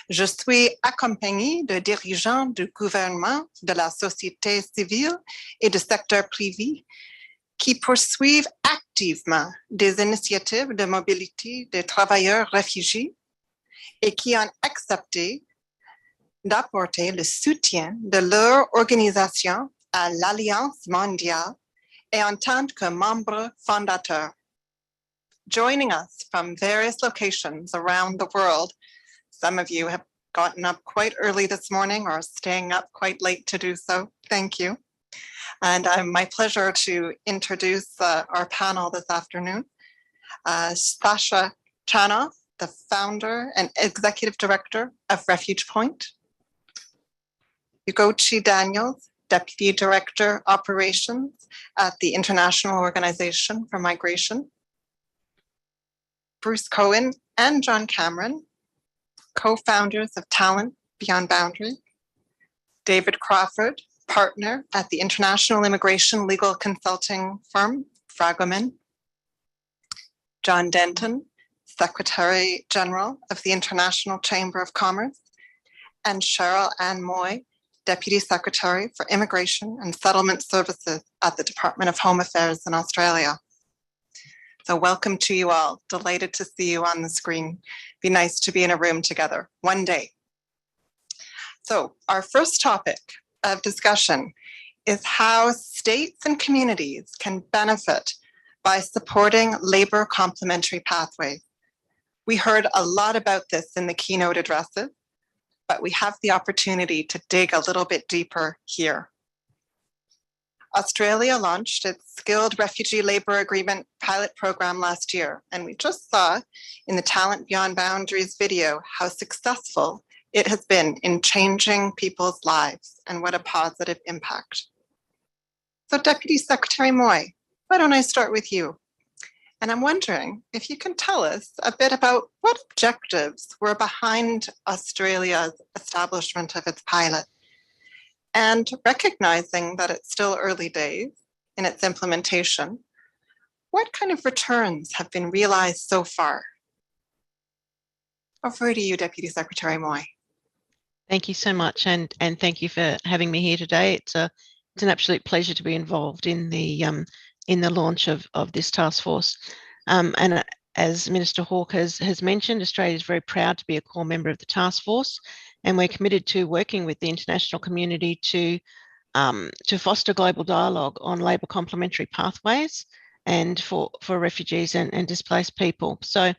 Je suis accompagnée de dirigeants du gouvernement, de la société civile et du secteur privé qui poursuivent activement des initiatives de mobilité des travailleurs réfugiés et qui ont accepté d'apporter le soutien de leur organisation à l'Alliance mondiale et en tant que membre fondateur. Joining us from various locations around the world, some of you have gotten up quite early this morning or staying up quite late to do so. Thank you. And my pleasure to introduce our panel this afternoon. Sasha Chanoff, the founder and executive director of RefugePoint. Ugochi Daniels, deputy director operations at the International Organization for Migration. Bruce Cohen and John Cameron, co-founders of Talent Beyond Boundaries. David Crawford, partner at the International Immigration Legal Consulting firm, Fragomen. John Denton, Secretary General of the International Chamber of Commerce. And Cheryl Ann Moy, Deputy Secretary for Immigration and Settlement Services at the Department of Home Affairs in Australia. So welcome to you all. Delighted to see you on the screen. Be nice to be in a room together one day. So our first topic of discussion is how states and communities can benefit by supporting labor complementary pathways. We heard a lot about this in the keynote addresses, but we have the opportunity to dig a little bit deeper here. Australia launched its Skilled Refugee Labour Agreement pilot program last year, and we just saw in the Talent Beyond Boundaries video how successful it has been in changing people's lives and what a positive impact. So Deputy Secretary Moy, why don't I start with you? And I'm wondering if you can tell us a bit about what objectives were behind Australia's establishment of its pilot. And recognizing that it's still early days in its implementation, what kind of returns have been realized so far? Over to you, Deputy Secretary Moy. Thank you so much, and thank you for having me here today. It's an absolute pleasure to be involved in the launch of this task force. And as Minister Hawke has mentioned, Australia is very proud to be a core member of the task force, and we're committed to working with the international community to foster global dialogue on labour complementary pathways and for refugees and displaced people. So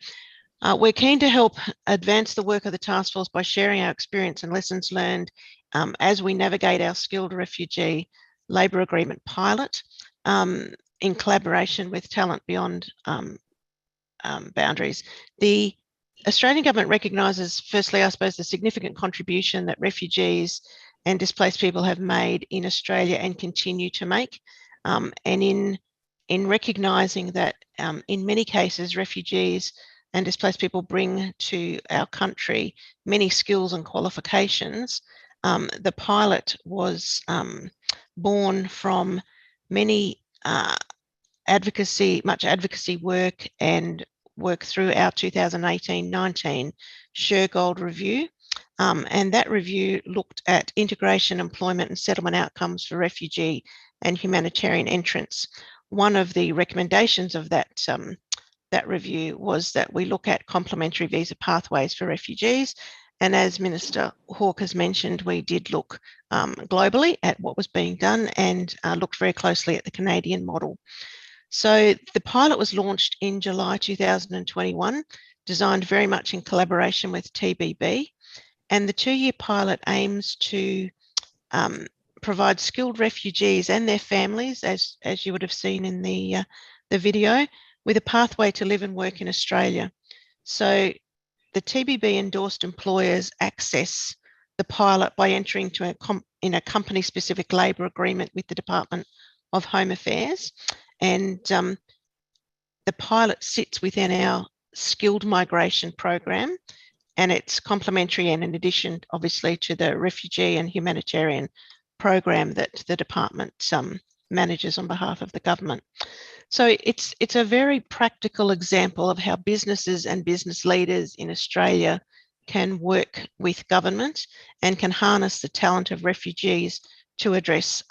we're keen to help advance the work of the task force by sharing our experience and lessons learned as we navigate our Skilled Refugee Labour Agreement pilot in collaboration with Talent Beyond Boundaries. The Australian government recognises, firstly, I suppose, the significant contribution that refugees and displaced people have made in Australia and continue to make. And in recognising that in many cases, refugees and displaced people bring to our country many skills and qualifications, the pilot was born from many much advocacy work and work through our 2018-19 Shergold review. And that review looked at integration, employment and settlement outcomes for refugee and humanitarian entrants. One of the recommendations of that review was that we look at complementary visa pathways for refugees. And as Minister Hawke has mentioned, we did look globally at what was being done and looked very closely at the Canadian model. So the pilot was launched in July 2021, designed very much in collaboration with TBB. And the 2-year pilot aims to provide skilled refugees and their families, as you would have seen in the video, with a pathway to live and work in Australia. So the TBB endorsed employers access the pilot by entering in a company-specific labour agreement with the Department of Home Affairs. And the pilot sits within our skilled migration program, and it's complementary and in addition, obviously, to the refugee and humanitarian program that the department manages on behalf of the government. So it's a very practical example of how businesses and business leaders in Australia can work with government and can harness the talent of refugees to address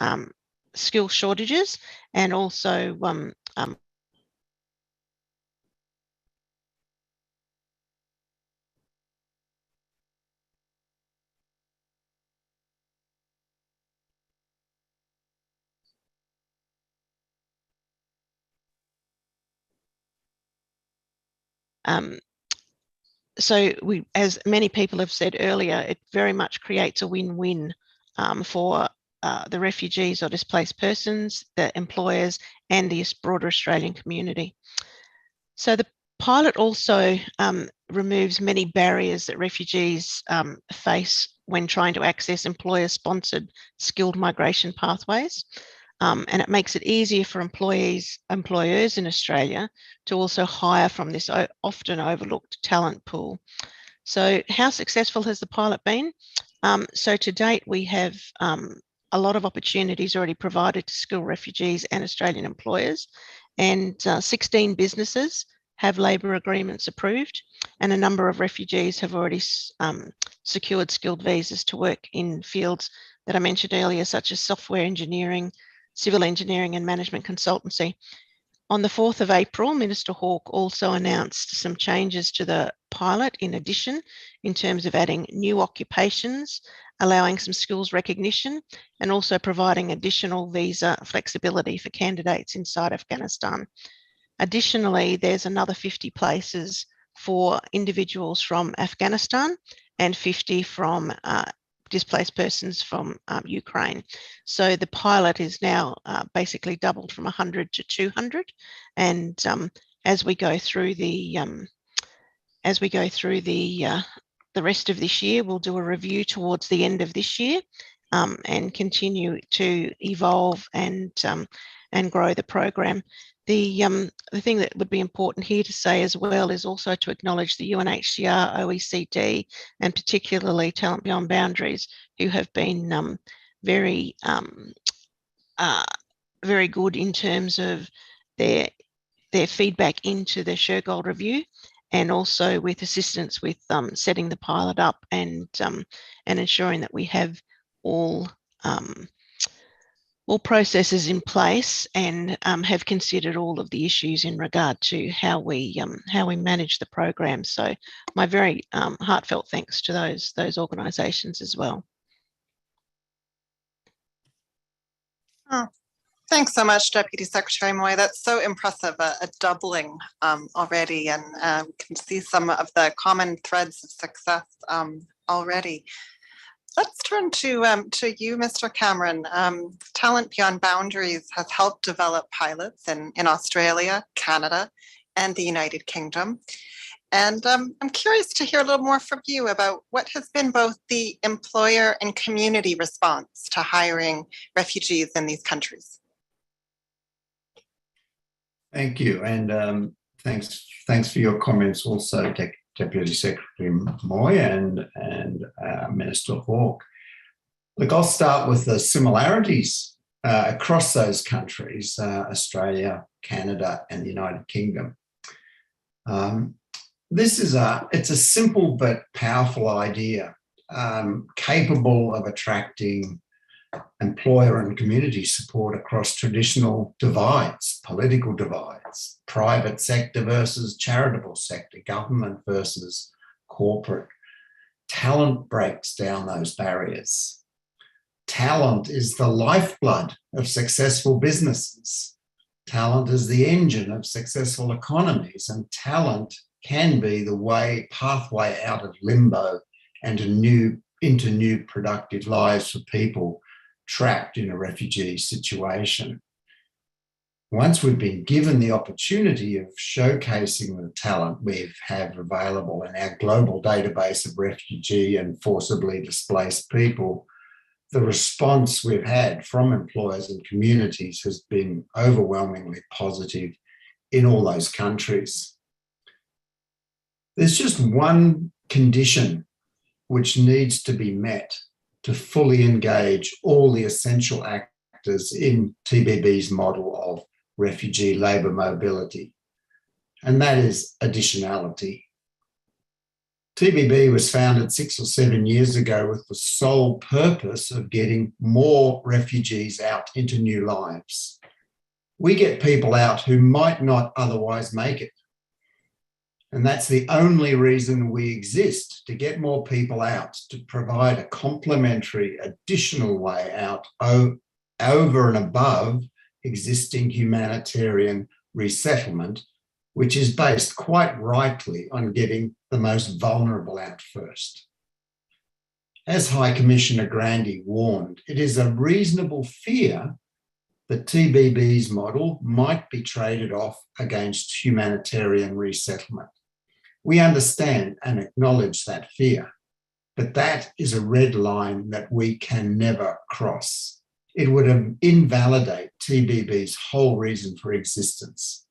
skill shortages and also so as many people have said earlier, it very much creates a win-win for the refugees or displaced persons, the employers, and the broader Australian community. So the pilot also removes many barriers that refugees face when trying to access employer-sponsored skilled migration pathways. And it makes it easier for employers in Australia to also hire from this often overlooked talent pool. So how successful has the pilot been? So to date, we have a lot of opportunities already provided to skilled refugees and Australian employers, and 16 businesses have labour agreements approved, and a number of refugees have already secured skilled visas to work in fields that I mentioned earlier, such as software engineering, civil engineering and management consultancy. On the 4th of April, Minister Hawke also announced some changes to the pilot in addition, in terms of adding new occupations, allowing some skills recognition, and also providing additional visa flexibility for candidates inside Afghanistan. Additionally, there's another 50 places for individuals from Afghanistan and 50 from displaced persons from Ukraine. So the pilot is now basically doubled from 100 to 200. And as we go through the rest of this year, we'll do a review towards the end of this year and continue to evolve and grow the program. The thing that would be important here to say as well is also to acknowledge the UNHCR, OECD, and particularly Talent Beyond Boundaries, who have been very good in terms of their feedback into the Shergold review, and also with assistance with setting the pilot up and ensuring that we have all processes in place and have considered all of the issues in regard to how we manage the program. So my very heartfelt thanks to those organisations as well. Oh, thanks so much, Deputy Secretary Moy. That's so impressive, a doubling already, and we can see some of the common threads of success already. Let's turn to you, Mr. Cameron. Talent Beyond Boundaries has helped develop pilots in Australia, Canada, and the United Kingdom. And I'm curious to hear a little more from you about what has been both the employer and community response to hiring refugees in these countries. Thank you, and thanks for your comments also, Deputy Secretary Moy and Minister Hawke. Look, I'll start with the similarities across those countries, Australia, Canada, and the United Kingdom. It's a simple but powerful idea, capable of attracting employer and community support across traditional divides, political divides, private sector versus charitable sector, government versus corporate. Talent breaks down those barriers. Talent is the lifeblood of successful businesses. Talent is the engine of successful economies, and talent can be the pathway out of limbo and into new productive lives for people trapped in a refugee situation. Once we've been given the opportunity of showcasing the talent we have available in our global database of refugee and forcibly displaced people, the response we've had from employers and communities has been overwhelmingly positive in all those countries. There's just one condition which needs to be met to fully engage all the essential actors in TBB's model of refugee labour mobility, and that is additionality. TBB was founded 6 or 7 years ago with the sole purpose of getting more refugees out into new lives. We get people out who might not otherwise make it. And that's the only reason we exist, to get more people out, to provide a complementary additional way out over and above existing humanitarian resettlement, which is based quite rightly on getting the most vulnerable out first. As High Commissioner Grandi warned, it is a reasonable fear that TBB's model might be traded off against humanitarian resettlement. We understand and acknowledge that fear, but that is a red line that we can never cross. It would invalidate TBB's whole reason for existence.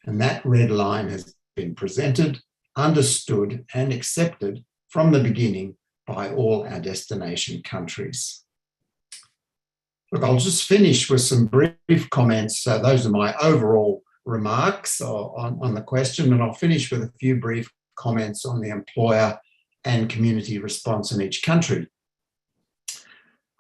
And that red line has been presented, understood, and accepted from the beginning by all our destination countries. Look, I'll just finish with some brief comments. So those are my overall remarks on the question, and I'll finish with a few brief comments on the employer and community response in each country.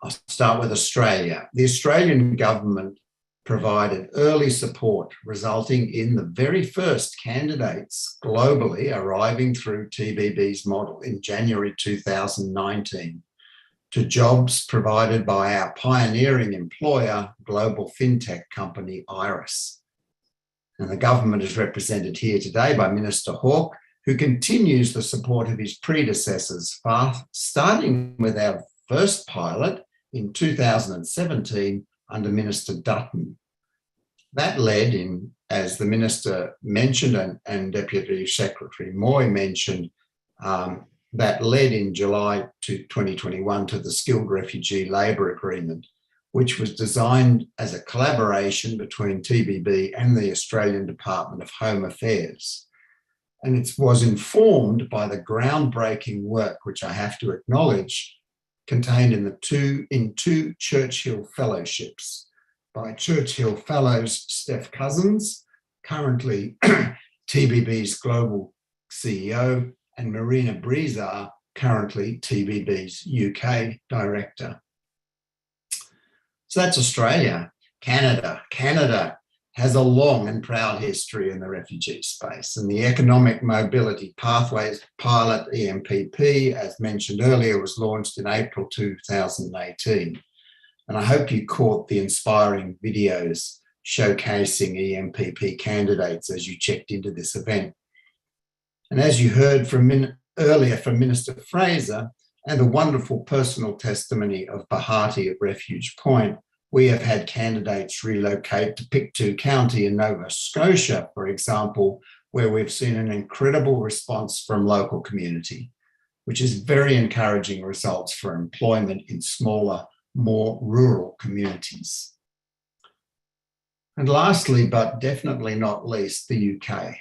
I'll start with Australia. The Australian government provided early support, resulting in the very first candidates globally arriving through TBB's model in January 2019 to jobs provided by our pioneering employer, global fintech company, Iris. And the government is represented here today by Minister Hawke who continues the support of his predecessors, starting with our first pilot in 2017 under Minister Dutton. That led in, as the Minister mentioned and Deputy Secretary Moy mentioned, that led in July 2021 to the Skilled Refugee Labour Agreement, which was designed as a collaboration between TBB and the Australian Department of Home Affairs. And it was informed by the groundbreaking work, which I have to acknowledge, contained in two Churchill Fellowships by Churchill Fellows Steph Cousins, currently TBB's Global CEO, and Marina Brizar, currently TBB's UK Director. So that's Australia. Canada has a long and proud history in the refugee space, and the Economic Mobility Pathways Pilot, EMPP, as mentioned earlier, was launched in April 2018. And I hope you caught the inspiring videos showcasing EMPP candidates as you checked into this event. And as you heard earlier from Minister Fraser, and the wonderful personal testimony of Bahati at RefugePoint, we have had candidates relocate to Pictou County in Nova Scotia, for example, where we've seen an incredible response from local community, which is very encouraging results for employment in smaller, more rural communities. And lastly, but definitely not least, the UK.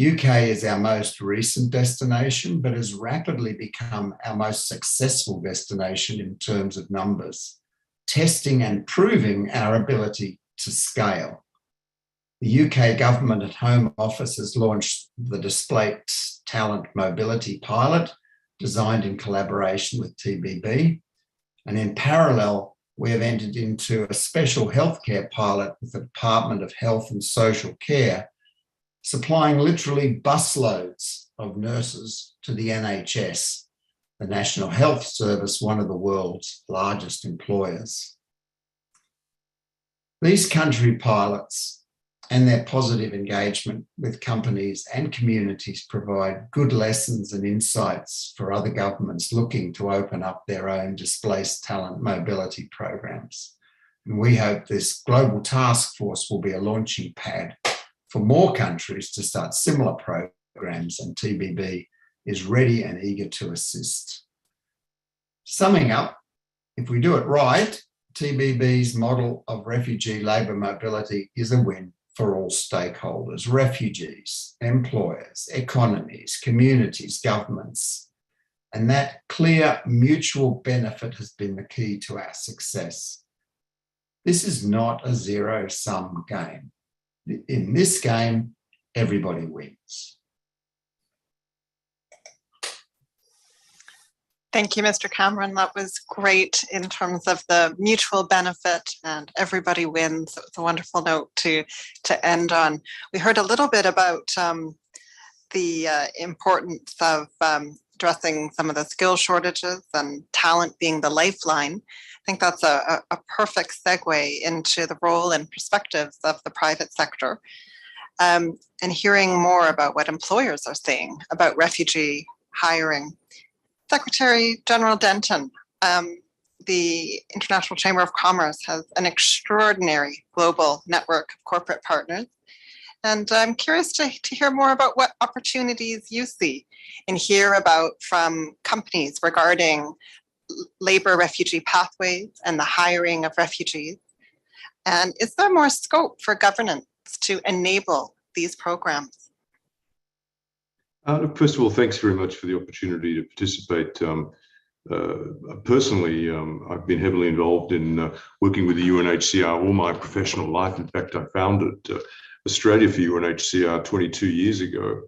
UK is our most recent destination, but has rapidly become our most successful destination in terms of numbers, testing and proving our ability to scale. The UK Government at Home Office has launched the Displaced Talent Mobility Pilot, designed in collaboration with TBB. And in parallel, we have entered into a special healthcare pilot with the Department of Health and Social Care, supplying literally busloads of nurses to the NHS, the National Health Service, one of the world's largest employers. These country pilots and their positive engagement with companies and communities provide good lessons and insights for other governments looking to open up their own displaced talent mobility programs. And we hope this global task force will be a launching pad for more countries to start similar programs, and TBB is ready and eager to assist. Summing up, if we do it right, TBB's model of refugee labour mobility is a win for all stakeholders: refugees, employers, economies, communities, governments. And that clear mutual benefit has been the key to our success. This is not a zero-sum game. In this game, everybody wins. Thank you, Mr. Cameron. That was great in terms of the mutual benefit and everybody wins. It was a wonderful note to end on. We heard a little bit about the importance of addressing some of the skill shortages and talent being the lifeline. I think that's a perfect segue into the role and perspectives of the private sector, and hearing more about what employers are saying about refugee hiring. Secretary General Denton, the International Chamber of Commerce has an extraordinary global network of corporate partners. And I'm curious to hear more about what opportunities you see and hear about from companies regarding labour refugee pathways and the hiring of refugees. And is there more scope for governance to enable these programs? First of all, thanks very much for the opportunity to participate. Personally, I've been heavily involved in working with the UNHCR all my professional life. In fact, I founded Australia for UNHCR 22 years ago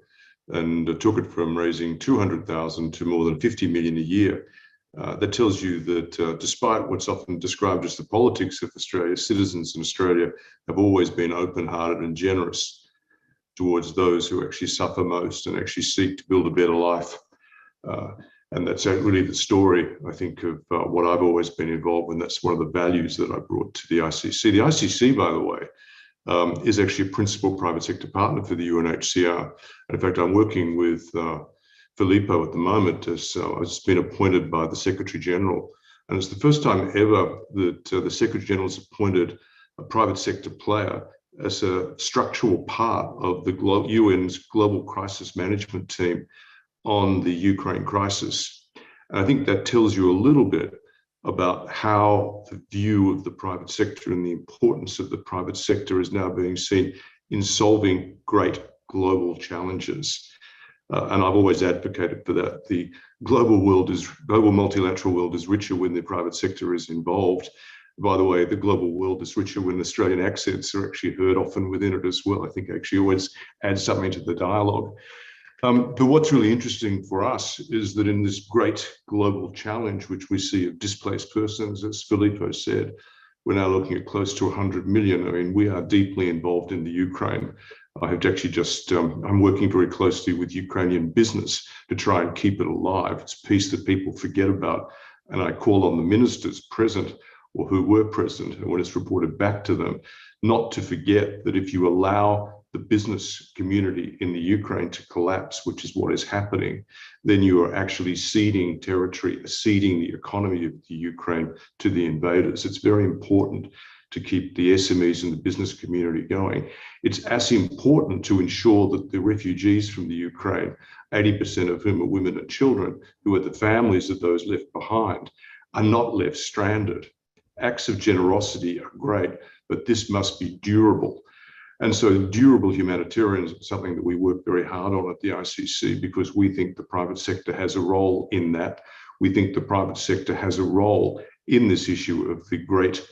and took it from raising 200,000 to more than 50 million a year. That tells you that despite what's often described as the politics of Australia, citizens in Australia have always been open-hearted and generous towards those who actually suffer most and actually seek to build a better life. And that's really the story, I think, of what I've always been involved in. That's one of the values that I brought to the ICC. The ICC, by the way, is actually a principal private sector partner for the UNHCR. And in fact, I'm working with Filippo at the moment as I've been appointed by the Secretary General. And it's the first time ever that the Secretary General has appointed a private sector player as a structural part of the UN's Global Crisis Management Team on the Ukraine crisis. And I think that tells you a little bit about how the view of the private sector and the importance of the private sector is now being seen in solving great global challenges. And I've always advocated for that. The global multilateral world is richer when the private sector is involved. By the way, the global world is richer when Australian accents are actually heard often within it as well. I think actually always adds something to the dialogue. But what's really interesting for us is that in this great global challenge, which we see of displaced persons, as Filippo said, we're now looking at close to 100 million. I mean, we are deeply involved in the Ukraine. I have actually just, I'm working very closely with Ukrainian business to try and keep it alive. It's a piece that people forget about. And I call on the ministers present or who were present, and when it's reported back to them, not to forget that if you allow the business community in the Ukraine to collapse, which is what is happening, then you are actually ceding territory, ceding the economy of the Ukraine to the invaders. It's very important to keep the SMEs and the business community going. It's as important to ensure that the refugees from the Ukraine, 80% of whom are women and children, who are the families of those left behind, are not left stranded. Acts of generosity are great, but this must be durable. And so durable humanitarianism is something that we work very hard on at the ICC because we think the private sector has a role in that. We think the private sector has a role in this issue of the great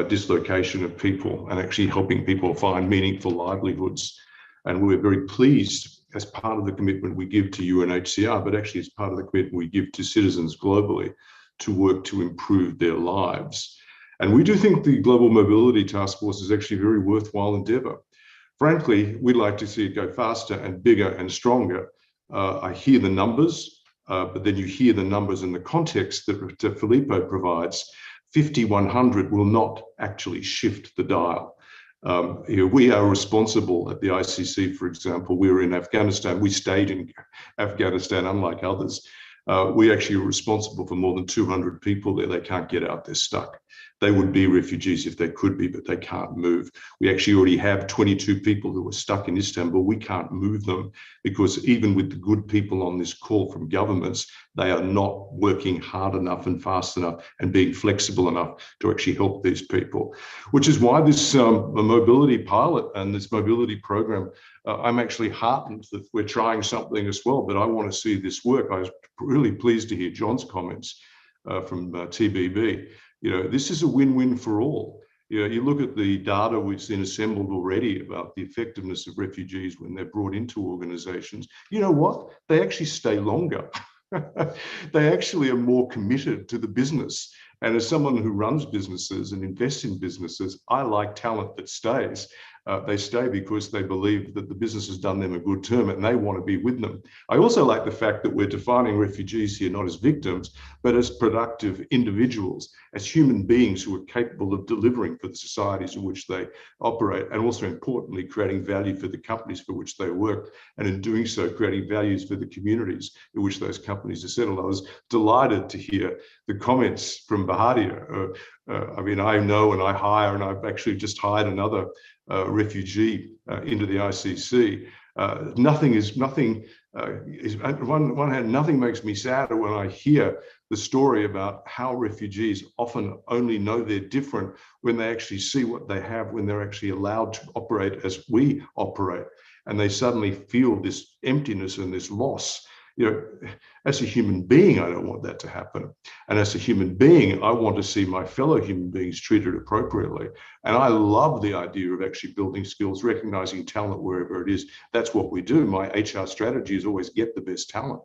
dislocation of people and actually helping people find meaningful livelihoods. And we're very pleased as part of the commitment we give to UNHCR, but actually as part of the commitment we give to citizens globally to work to improve their lives. And we do think the Global Mobility Task Force is actually a very worthwhile endeavour. Frankly, we'd like to see it go faster and bigger and stronger. I hear the numbers, but then you hear the numbers in the context that Filippo provides. 5,100 will not actually shift the dial. We are responsible at the ICC, for example. We were in Afghanistan. We stayed in Afghanistan, unlike others. We actually are responsible for more than 200 people there. They can't get out, they're stuck. They would be refugees if they could be, but they can't move. We actually already have 22 people who are stuck in Istanbul. We can't move them because even with the good people on this call from governments, they are not working hard enough and fast enough and being flexible enough to actually help these people, which is why this mobility pilot and this mobility program, I'm actually heartened that we're trying something as well, but I want to see this work. I was really pleased to hear John's comments from TBB. You know, this is a win-win for all. You know, you look at the data we've seen assembled already about the effectiveness of refugees when they're brought into organizations. You know what? They actually stay longer. They actually are more committed to the business. And as someone who runs businesses and invests in businesses, I like talent that stays. They stay because they believe that the business has done them a good term and they want to be with them. I also like the fact that we're defining refugees here not as victims, but as productive individuals, as human beings who are capable of delivering for the societies in which they operate, and also importantly, creating value for the companies for which they work, and in doing so, creating values for the communities in which those companies are settled. I was delighted to hear the comments from Bahati. I mean, I know and I hire, and I've actually just hired another refugee into the ICC. On one hand, nothing makes me sadder when I hear the story about how refugees often only know they're different when they actually see what they have, when they're actually allowed to operate as we operate, and they suddenly feel this emptiness and this loss. You know, as a human being, I don't want that to happen. And as a human being, I want to see my fellow human beings treated appropriately. And I love the idea of actually building skills, recognizing talent wherever it is. That's what we do. My HR strategy is always get the best talent.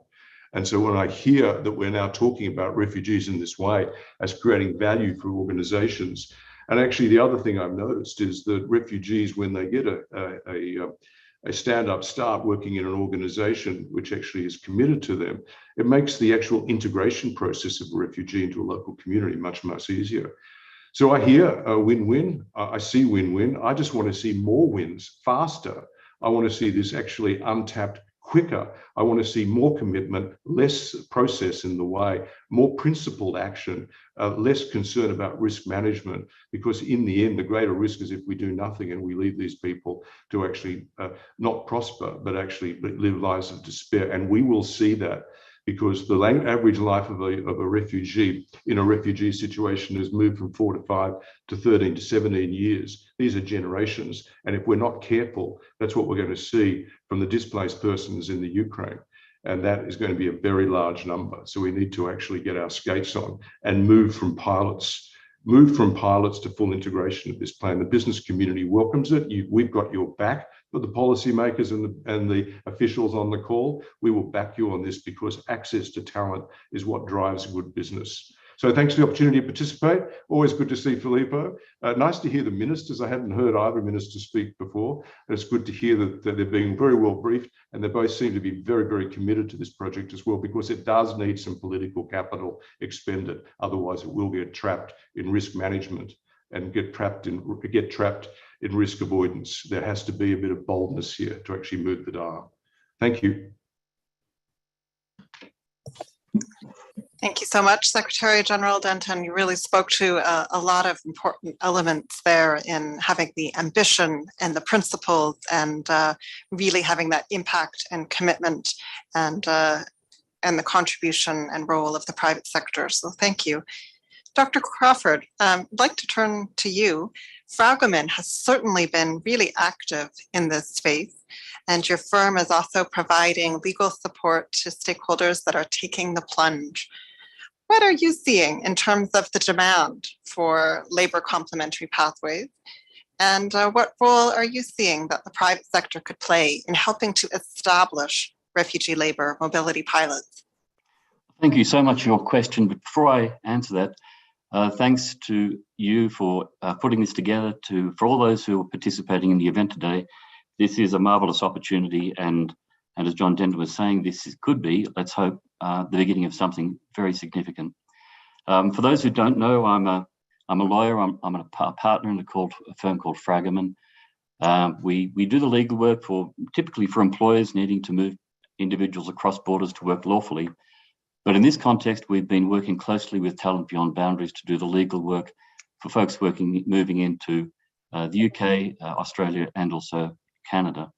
And so when I hear that we're now talking about refugees in this way as creating value for organizations, and actually the other thing I've noticed is that refugees, when they get a stand-up start working in an organization which actually is committed to them, it makes the actual integration process of a refugee into a local community much, much easier. So I hear a win-win. I see win-win. I just want to see more wins faster. I want to see this actually untapped quicker. I want to see more commitment, less process in the way, more principled action, less concern about risk management, because in the end, the greater risk is if we do nothing and we leave these people to actually not prosper, but actually live lives of despair. And we will see that, because the average life of a refugee in a refugee situation has moved from 4 to 5 to 13 to 17 years. These are generations. And if we're not careful, that's what we're going to see from the displaced persons in the Ukraine. And that is going to be a very large number. So we need to actually get our skates on and move from pilots to full integration of this plan. The business community welcomes it. We've got your back. For the policymakers and the officials on the call, we will back you on this, because access to talent is what drives good business. So thanks for the opportunity to participate. Always good to see Filippo. Nice to hear the ministers. I hadn't heard either minister speak before. And it's good to hear that they're being very well briefed, and they both seem to be very, very committed to this project as well, because it does need some political capital expended. Otherwise, it will get trapped in risk management and get trapped in risk avoidance. There has to be a bit of boldness here to actually move the dial. Thank you. Thank you so much, Secretary General Denton. You really spoke to a lot of important elements there in having the ambition and the principles, and really having that impact and commitment, and the contribution and role of the private sector. So thank you. Dr. Crawford, I'd like to turn to you. Fragomen has certainly been really active in this space, and your firm is also providing legal support to stakeholders that are taking the plunge. What are you seeing in terms of the demand for labour complementary pathways? And what role are you seeing that the private sector could play in helping to establish refugee labour mobility pilots? Thank you so much for your question. But before I answer that, thanks to you for putting this together. For all those who are participating in the event today, this is a marvellous opportunity, and as John Denton was saying, could be, let's hope, the beginning of something very significant. For those who don't know, I'm a lawyer. I'm a partner in a firm called Fragomen. We do the legal work typically for employers needing to move individuals across borders to work lawfully. But in this context, we've been working closely with Talent Beyond Boundaries to do the legal work for folks moving into the UK, Australia, and also Canada.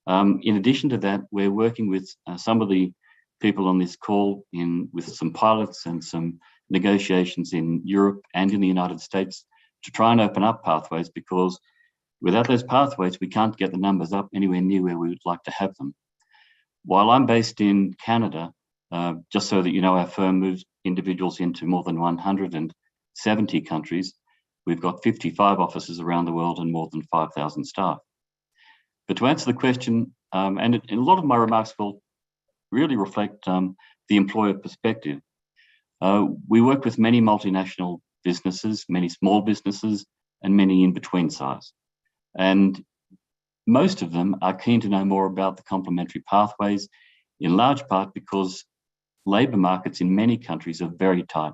In addition to that, we're working with some of the people on this call with some pilots and some negotiations in Europe and in the United States to try and open up pathways, because without those pathways, we can't get the numbers up anywhere near where we would like to have them. While I'm based in Canada, just so that you know, our firm moves individuals into more than 170 countries. We've got 55 offices around the world and more than 5,000 staff. But to answer the question, and a lot of my remarks will really reflect the employer perspective. We work with many multinational businesses, many small businesses, and many in between size. And most of them are keen to know more about the complementary pathways, in large part because labour markets in many countries are very tight.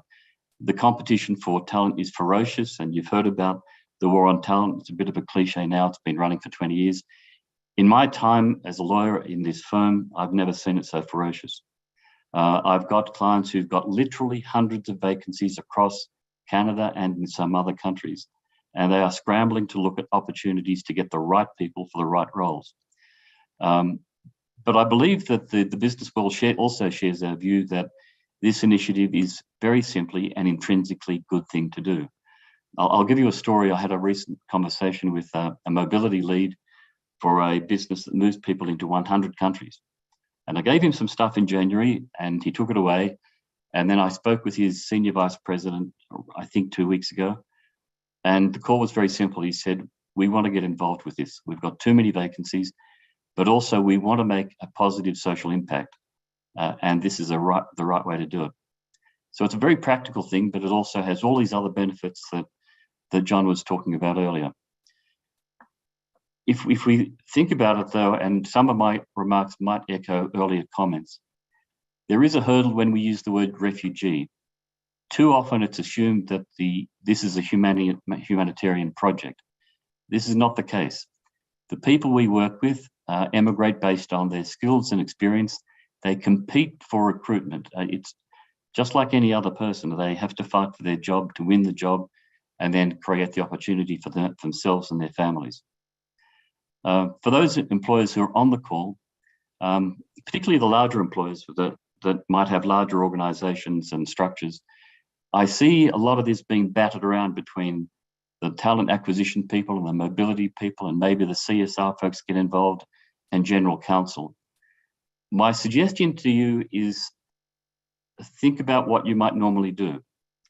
The competition for talent is ferocious, and you've heard about the war on talent. It's a bit of a cliche now. It's been running for 20 years. In my time as a lawyer in this firm, I've never seen it so ferocious. I've got clients who've got literally hundreds of vacancies across Canada and in some other countries, and they are scrambling to look at opportunities to get the right people for the right roles. But I believe that the business world also shares our view that this initiative is very simply an intrinsically good thing to do. I'll give you a story. I had a recent conversation with a mobility lead for a business that moves people into 100 countries. And I gave him some stuff in January and he took it away. And then I spoke with his senior vice president, I think 2 weeks ago. And the call was very simple. He said, we want to get involved with this. We've got too many vacancies, but also we want to make a positive social impact. And this is the right way to do it. So it's a very practical thing, but it also has all these other benefits that John was talking about earlier. If we think about it though, and some of my remarks might echo earlier comments, there is a hurdle when we use the word refugee. too often it's assumed that this is a humanitarian project. This is not the case. The people we work with emigrate based on their skills and experience. They compete for recruitment. It's just like any other person. They have to fight for their job, to win the job, and then create the opportunity for themselves and their families. For those employers who are on the call, particularly the larger employers that might have larger organizations and structures, I see a lot of this being battered around between the talent acquisition people and the mobility people, and maybe the CSR folks get involved, and general counsel. My suggestion to you is think about what you might normally do,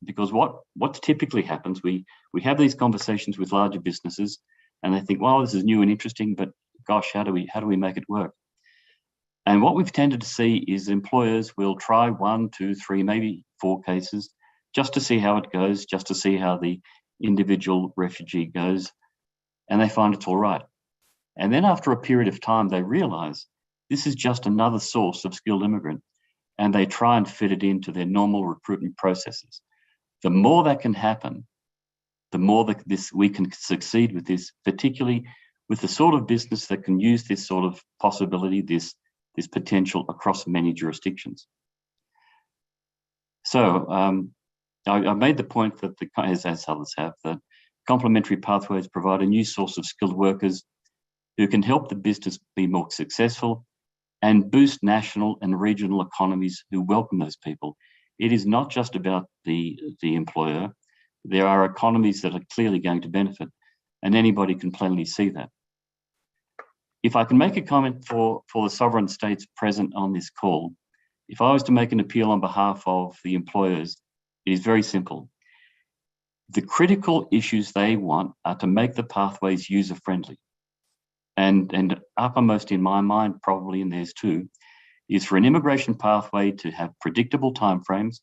because what typically happens, we have these conversations with larger businesses, and they think, well, this is new and interesting, but gosh, how do we make it work? And what we've tended to see is employers will try 1, 2, 3, maybe 4 cases, just to see how it goes, just to see how the individual refugee goes, and they find it's all right. And then after a period of time, they realize this is just another source of skilled immigrant, and they try and fit it into their normal recruitment processes. The more that can happen, the more that we can succeed with this, particularly with the sort of business that can use this sort of possibility, this potential across many jurisdictions. So I made the point that, as others have, that complementary pathways provide a new source of skilled workers who can help the business be more successful and boost national and regional economies who welcome those people. It is not just about the employer. There are economies that are clearly going to benefit, and anybody can plainly see that. If I can make a comment for the sovereign states present on this call, if I was to make an appeal on behalf of the employers, it is very simple. The critical issues they want are to make the pathways user-friendly. And uppermost in my mind, probably in theirs too, is for an immigration pathway to have predictable timeframes,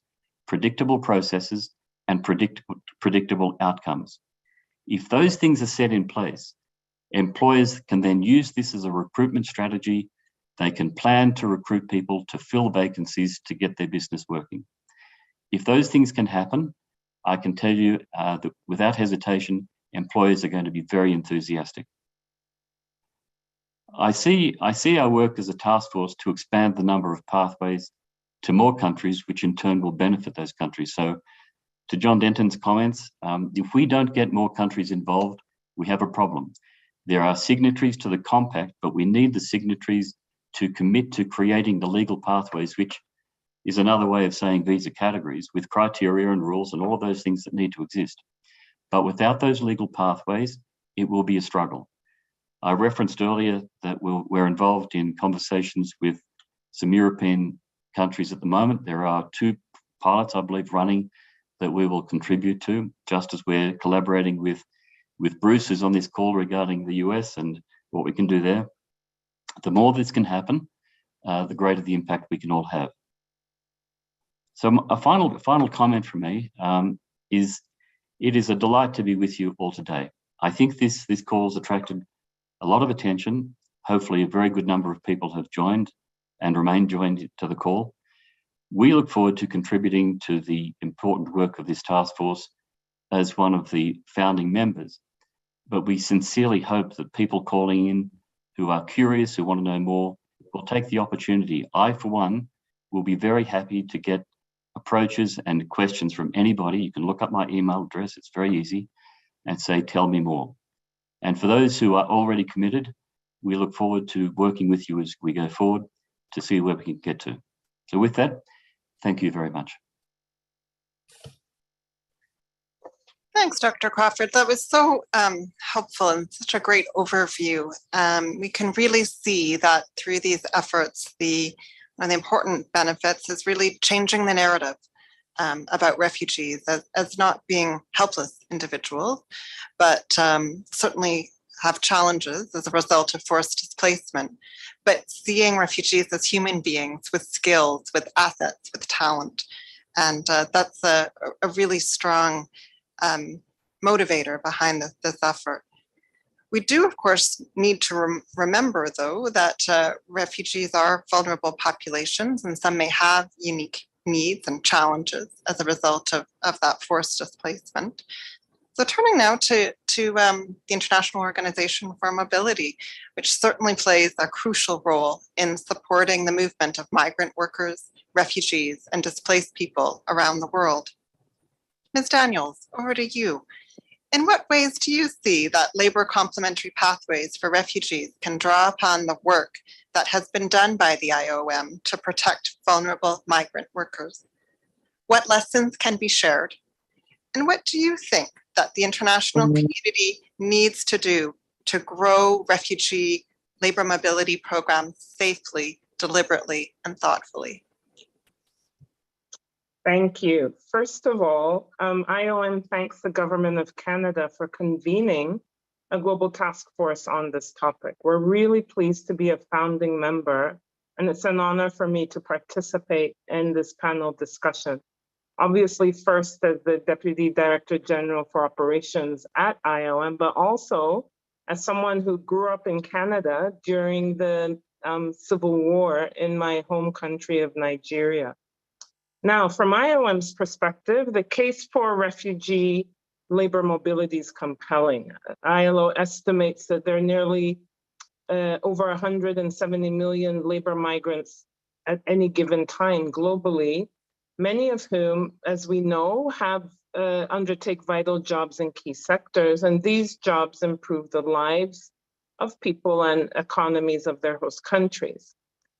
predictable processes, and predictable outcomes. If those things are set in place, employers can then use this as a recruitment strategy. They can plan to recruit people to fill vacancies to get their business working. If those things can happen, I can tell you that without hesitation, employers are going to be very enthusiastic. I see our work as a task force to expand the number of pathways to more countries, which in turn will benefit those countries. So to John Denton's comments, if we don't get more countries involved, we have a problem. There are signatories to the compact, but we need the signatories to commit to creating the legal pathways, which is another way of saying visa categories with criteria and rules and all of those things that need to exist. But without those legal pathways, it will be a struggle. I referenced earlier that we're involved in conversations with some European countries at the moment. There are 2 pilots, I believe, running that we will contribute to, just as we're collaborating with Bruce, who's on this call, regarding the US and what we can do there. The more this can happen, the greater the impact we can all have. So a final comment from me is it is a delight to be with you all today. I think this call has attracted a lot of attention. Hopefully a very good number of people have joined and remain joined to the call. We look forward to contributing to the important work of this task force as one of the founding members. But we sincerely hope that people calling in who are curious, who want to know more, will take the opportunity. I, for one, will be very happy to get approaches and questions from anybody. You can look up my email address, it's very easy, and say, tell me more. And for those who are already committed, we look forward to working with you as we go forward to see where we can get to. So with that, thank you very much. Thanks, Dr. Crawford. That was so helpful and such a great overview. We can really see that through these efforts, one of the important benefits is really changing the narrative about refugees as not being helpless individuals, but certainly have challenges as a result of forced displacement, but seeing refugees as human beings with skills, with assets, with talent. And that's a really strong motivator behind this effort. We do, of course, need to remember, though, that refugees are vulnerable populations, and some may have unique needs and challenges as a result of that forced displacement. So turning now to the International Organization for Mobility, which certainly plays a crucial role in supporting the movement of migrant workers, refugees, and displaced people around the world. Ms. Daniels, over to you. In what ways do you see that labour complementary pathways for refugees can draw upon the work that has been done by the IOM to protect vulnerable migrant workers? What lessons can be shared? And what do you think that the international community needs to do to grow refugee labour mobility programs safely, deliberately, and thoughtfully? Thank you. First of all, IOM thanks the Government of Canada for convening a global task force on this topic. We're really pleased to be a founding member, and it's an honor for me to participate in this panel discussion. Obviously, first as the Deputy Director General for Operations at IOM, but also as someone who grew up in Canada during the Civil War in my home country of Nigeria. Now, from IOM's perspective, the case for refugee labor mobility is compelling. ILO estimates that there are nearly over 170 million labor migrants at any given time globally, many of whom, as we know, have undertake vital jobs in key sectors, and these jobs improve the lives of people and economies of their host countries.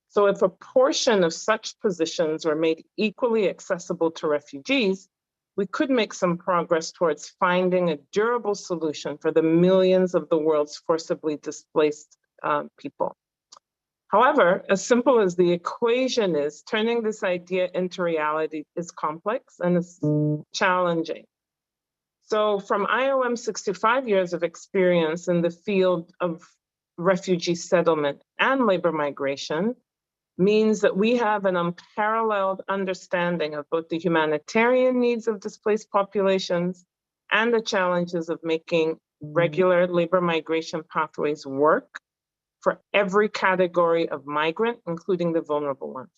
So if a portion of such positions were made equally accessible to refugees, we could make some progress towards finding a durable solution for the millions of the world's forcibly displaced people. However, as simple as the equation is, turning this idea into reality is complex and it's challenging. So from IOM's 65 years of experience in the field of refugee settlement and labor migration, means that we have an unparalleled understanding of both the humanitarian needs of displaced populations and the challenges of making regular labor migration pathways work for every category of migrant, including the vulnerable ones.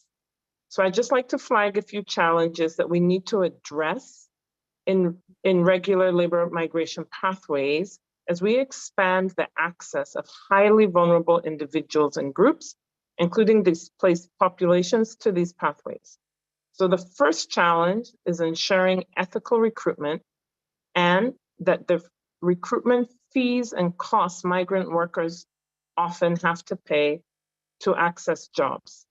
So I'd just like to flag a few challenges that we need to address in regular labor migration pathways as we expand the access of highly vulnerable individuals and groups, including displaced populations, to these pathways. So the first challenge is ensuring ethical recruitment and that the recruitment fees and costs migrant workers often have to pay to access jobs.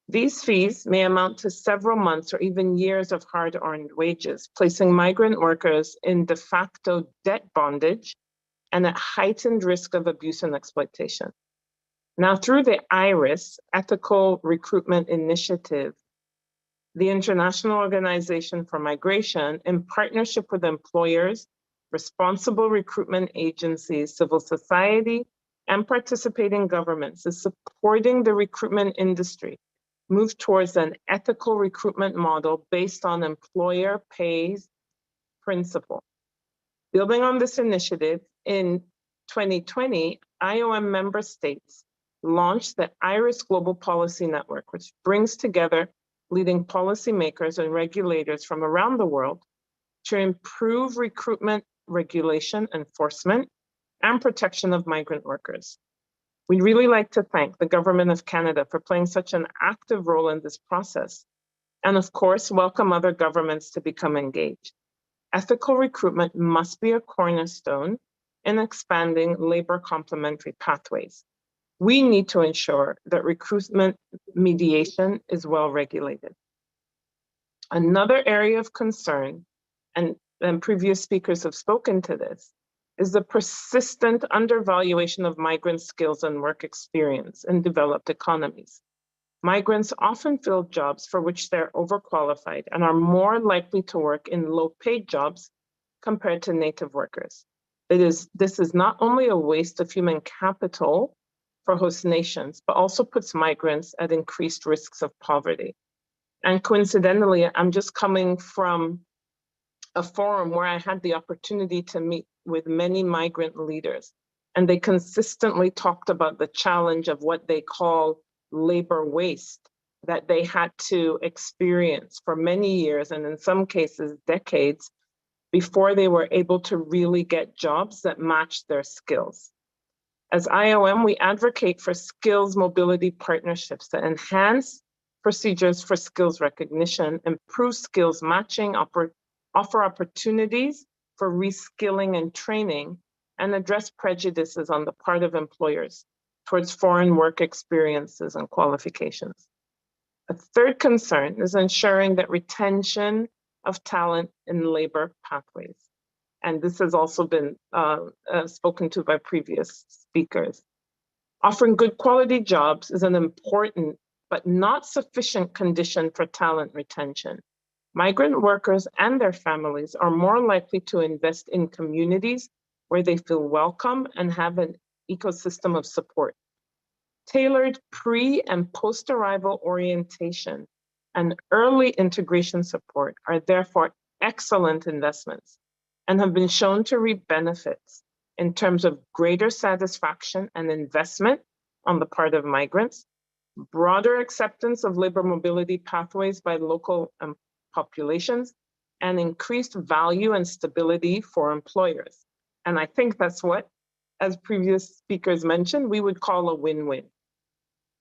These fees may amount to several months or even years of hard-earned wages, placing migrant workers in de facto debt bondage and at heightened risk of abuse and exploitation. Now, through the IRIS, Ethical Recruitment Initiative, the International Organization for Migration, in partnership with employers, responsible recruitment agencies, civil society, and participating governments, is supporting the recruitment industry move towards an ethical recruitment model based on employer pays principle. Building on this initiative, in 2020, IOM member states launched the IRIS Global Policy Network, which brings together leading policymakers and regulators from around the world to improve recruitment, regulation, enforcement, and protection of migrant workers. We'd really like to thank the Government of Canada for playing such an active role in this process, and of course, welcome other governments to become engaged. Ethical recruitment must be a cornerstone in expanding labor complementary pathways. We need to ensure that recruitment mediation is well regulated. Another area of concern, and previous speakers have spoken to this, is the persistent undervaluation of migrant skills and work experience in developed economies. Migrants often fill jobs for which they're overqualified and are more likely to work in low-paid jobs compared to native workers. This is not only a waste of human capital for host nations, but also puts migrants at increased risks of poverty. And coincidentally, I'm just coming from a forum where I had the opportunity to meet with many migrant leaders, and they consistently talked about the challenge of what they call labor waste that they had to experience for many years, and in some cases decades, before they were able to really get jobs that matched their skills. As IOM, we advocate for skills mobility partnerships to enhance procedures for skills recognition, improve skills matching, offer opportunities for reskilling and training, and address prejudices on the part of employers towards foreign work experiences and qualifications. A third concern is ensuring that retention of talent in labor pathways. And this has also been spoken to by previous speakers. Offering good quality jobs is an important but not sufficient condition for talent retention. Migrant workers and their families are more likely to invest in communities where they feel welcome and have an ecosystem of support. Tailored pre- and post-arrival orientation and early integration support are therefore excellent investments and have been shown to reap benefits in terms of greater satisfaction and investment on the part of migrants, broader acceptance of labor mobility pathways by local populations, and increased value and stability for employers. And I think that's what, as previous speakers mentioned, we would call a win-win.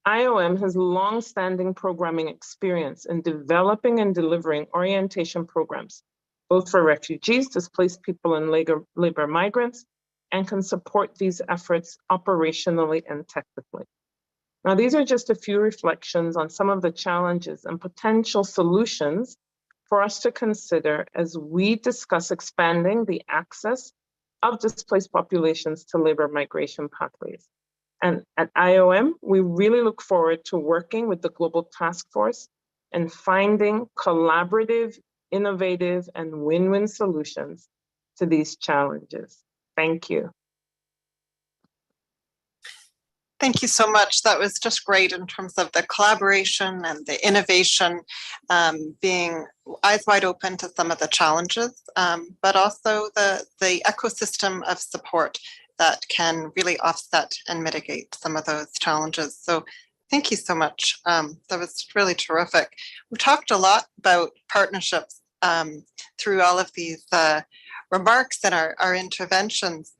IOM has long-standing programming experience in developing and delivering orientation programs, both for refugees, displaced people, and labor migrants, and can support these efforts operationally and technically. Now, these are just a few reflections on some of the challenges and potential solutions for us to consider as we discuss expanding the access of displaced populations to labor migration pathways. And at IOM, we really look forward to working with the Global Task Force and finding collaborative, innovative, and win-win solutions to these challenges. Thank you. Thank you so much. That was just great in terms of the collaboration and the innovation, being eyes wide open to some of the challenges, but also the ecosystem of support that can really offset and mitigate some of those challenges. So thank you so much. That was really terrific. We've talked a lot about partnerships through all of these remarks and our interventions.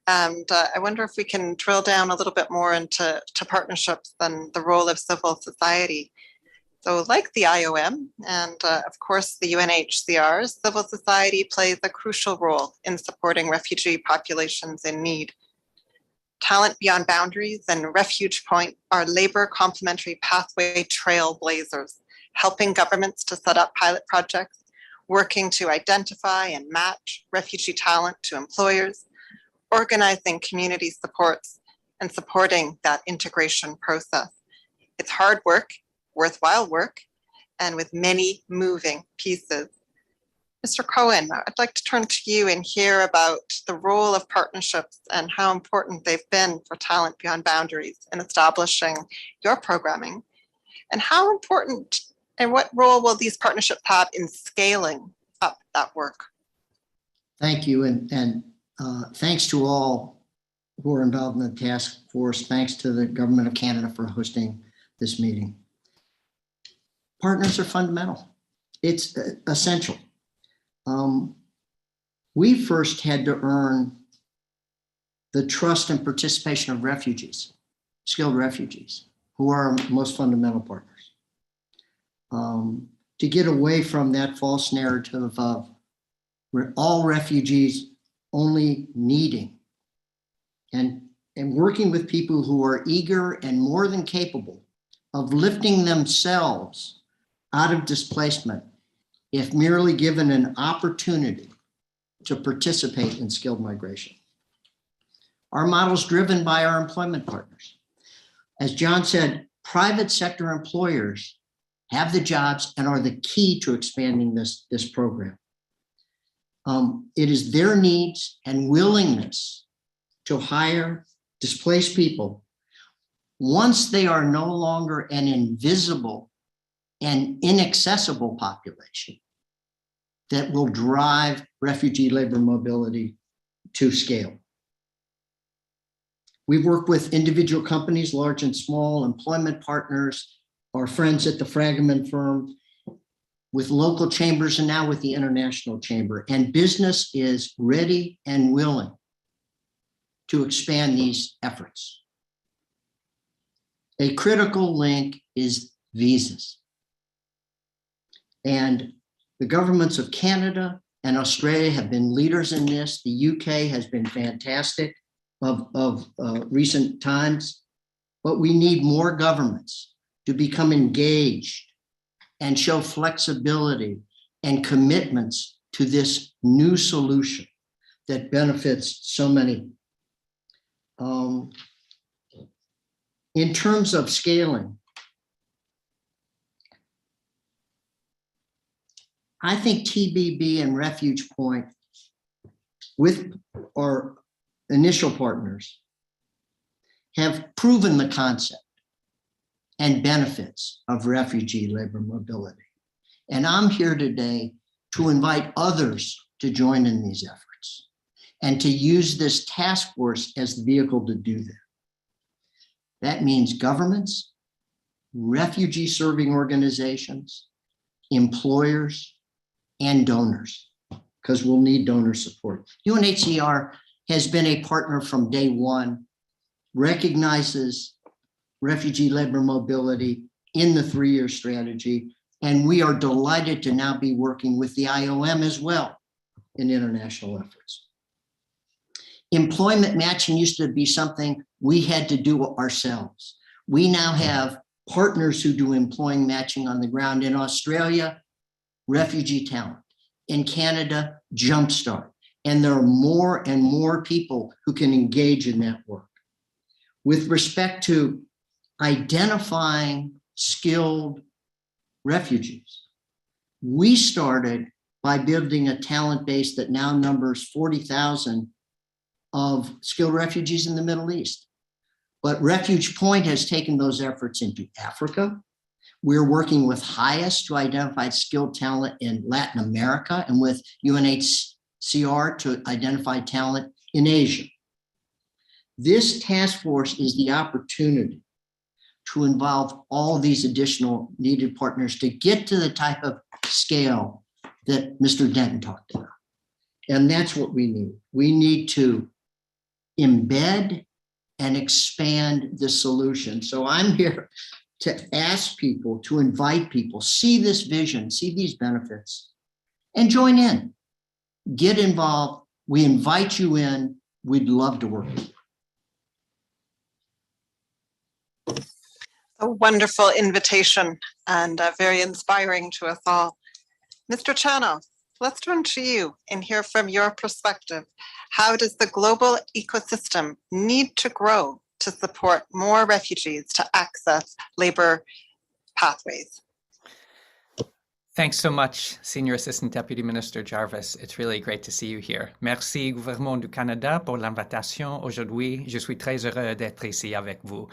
And I wonder if we can drill down a little bit more into partnerships and the role of civil society. So like the IOM and of course the UNHCR, civil society plays a crucial role in supporting refugee populations in need. Talent Beyond Boundaries and RefugePoint are labor complementary pathway trailblazers, helping governments to set up pilot projects, working to identify and match refugee talent to employers, organizing community supports, and supporting that integration process. It's hard work, worthwhile work, and with many moving pieces. Mr. Cohen, I'd like to turn to you and hear about the role of partnerships and how important they've been for Talent Beyond Boundaries in establishing your programming. And how important and what role will these partnerships have in scaling up that work? Thank you, and thanks to all who are involved in the task force. Thanks to the Government of Canada for hosting this meeting. Partners are fundamental. It's essential. We first had to earn the trust and participation of refugees, skilled refugees, who are our most fundamental partners. To get away from that false narrative of all refugees only needing and working with people who are eager and more than capable of lifting themselves out of displacement if merely given an opportunity to participate in skilled migration. Our model is driven by our employment partners. As John said, private sector employers have the jobs and are the key to expanding this program. It is their needs and willingness to hire displaced people once they are no longer an invisible and inaccessible population that will drive refugee labor mobility to scale. We've worked with individual companies, large and small, employment partners, our friends at the Fragment firm, with local chambers, and now with the International Chamber. And business is ready and willing to expand these efforts. A critical link is visas. And the governments of Canada and Australia have been leaders in this. The UK has been fantastic of recent times, but we need more governments to become engaged and show flexibility and commitments to this new solution that benefits so many. In terms of scaling, I think TBB and RefugePoint, with our initial partners, have proven the concept and benefits of refugee labor mobility. And I'm here today to invite others to join in these efforts and to use this task force as the vehicle to do that. That means governments, refugee serving organizations, employers, and donors, because we'll need donor support. UNHCR has been a partner from day one, recognizes refugee labor mobility in the 3-year strategy, and we are delighted to now be working with the IOM as well in international efforts. Employment matching used to be something we had to do ourselves. We now have partners who do employment matching on the ground. In Australia, Refugee Talent. In Canada, Jumpstart. And there are more and more people who can engage in that work. With respect to identifying skilled refugees, we started by building a talent base that now numbers 40,000 of skilled refugees in the Middle East. But RefugePoint has taken those efforts into Africa. We're working with HIAS to identify skilled talent in Latin America and with UNHCR to identify talent in Asia. This task force is the opportunity to involve all these additional needed partners to get to the type of scale that Mr. Denton talked about. And that's what we need. We need to embed and expand the solution. So I'm here to ask people, to invite people, see this vision, see these benefits, and join in. Get involved. We invite you in. We'd love to work with you. A wonderful invitation and very inspiring to us all. Mr. Chano, let's turn to you and hear from your perspective. How does the global ecosystem need to grow to support more refugees to access labor pathways? Thanks so much, Senior Assistant Deputy Minister Jarvis. It's really great to see you here. Merci, Gouvernement du Canada, pour l'invitation aujourd'hui. Je suis très heureux d'être ici avec vous.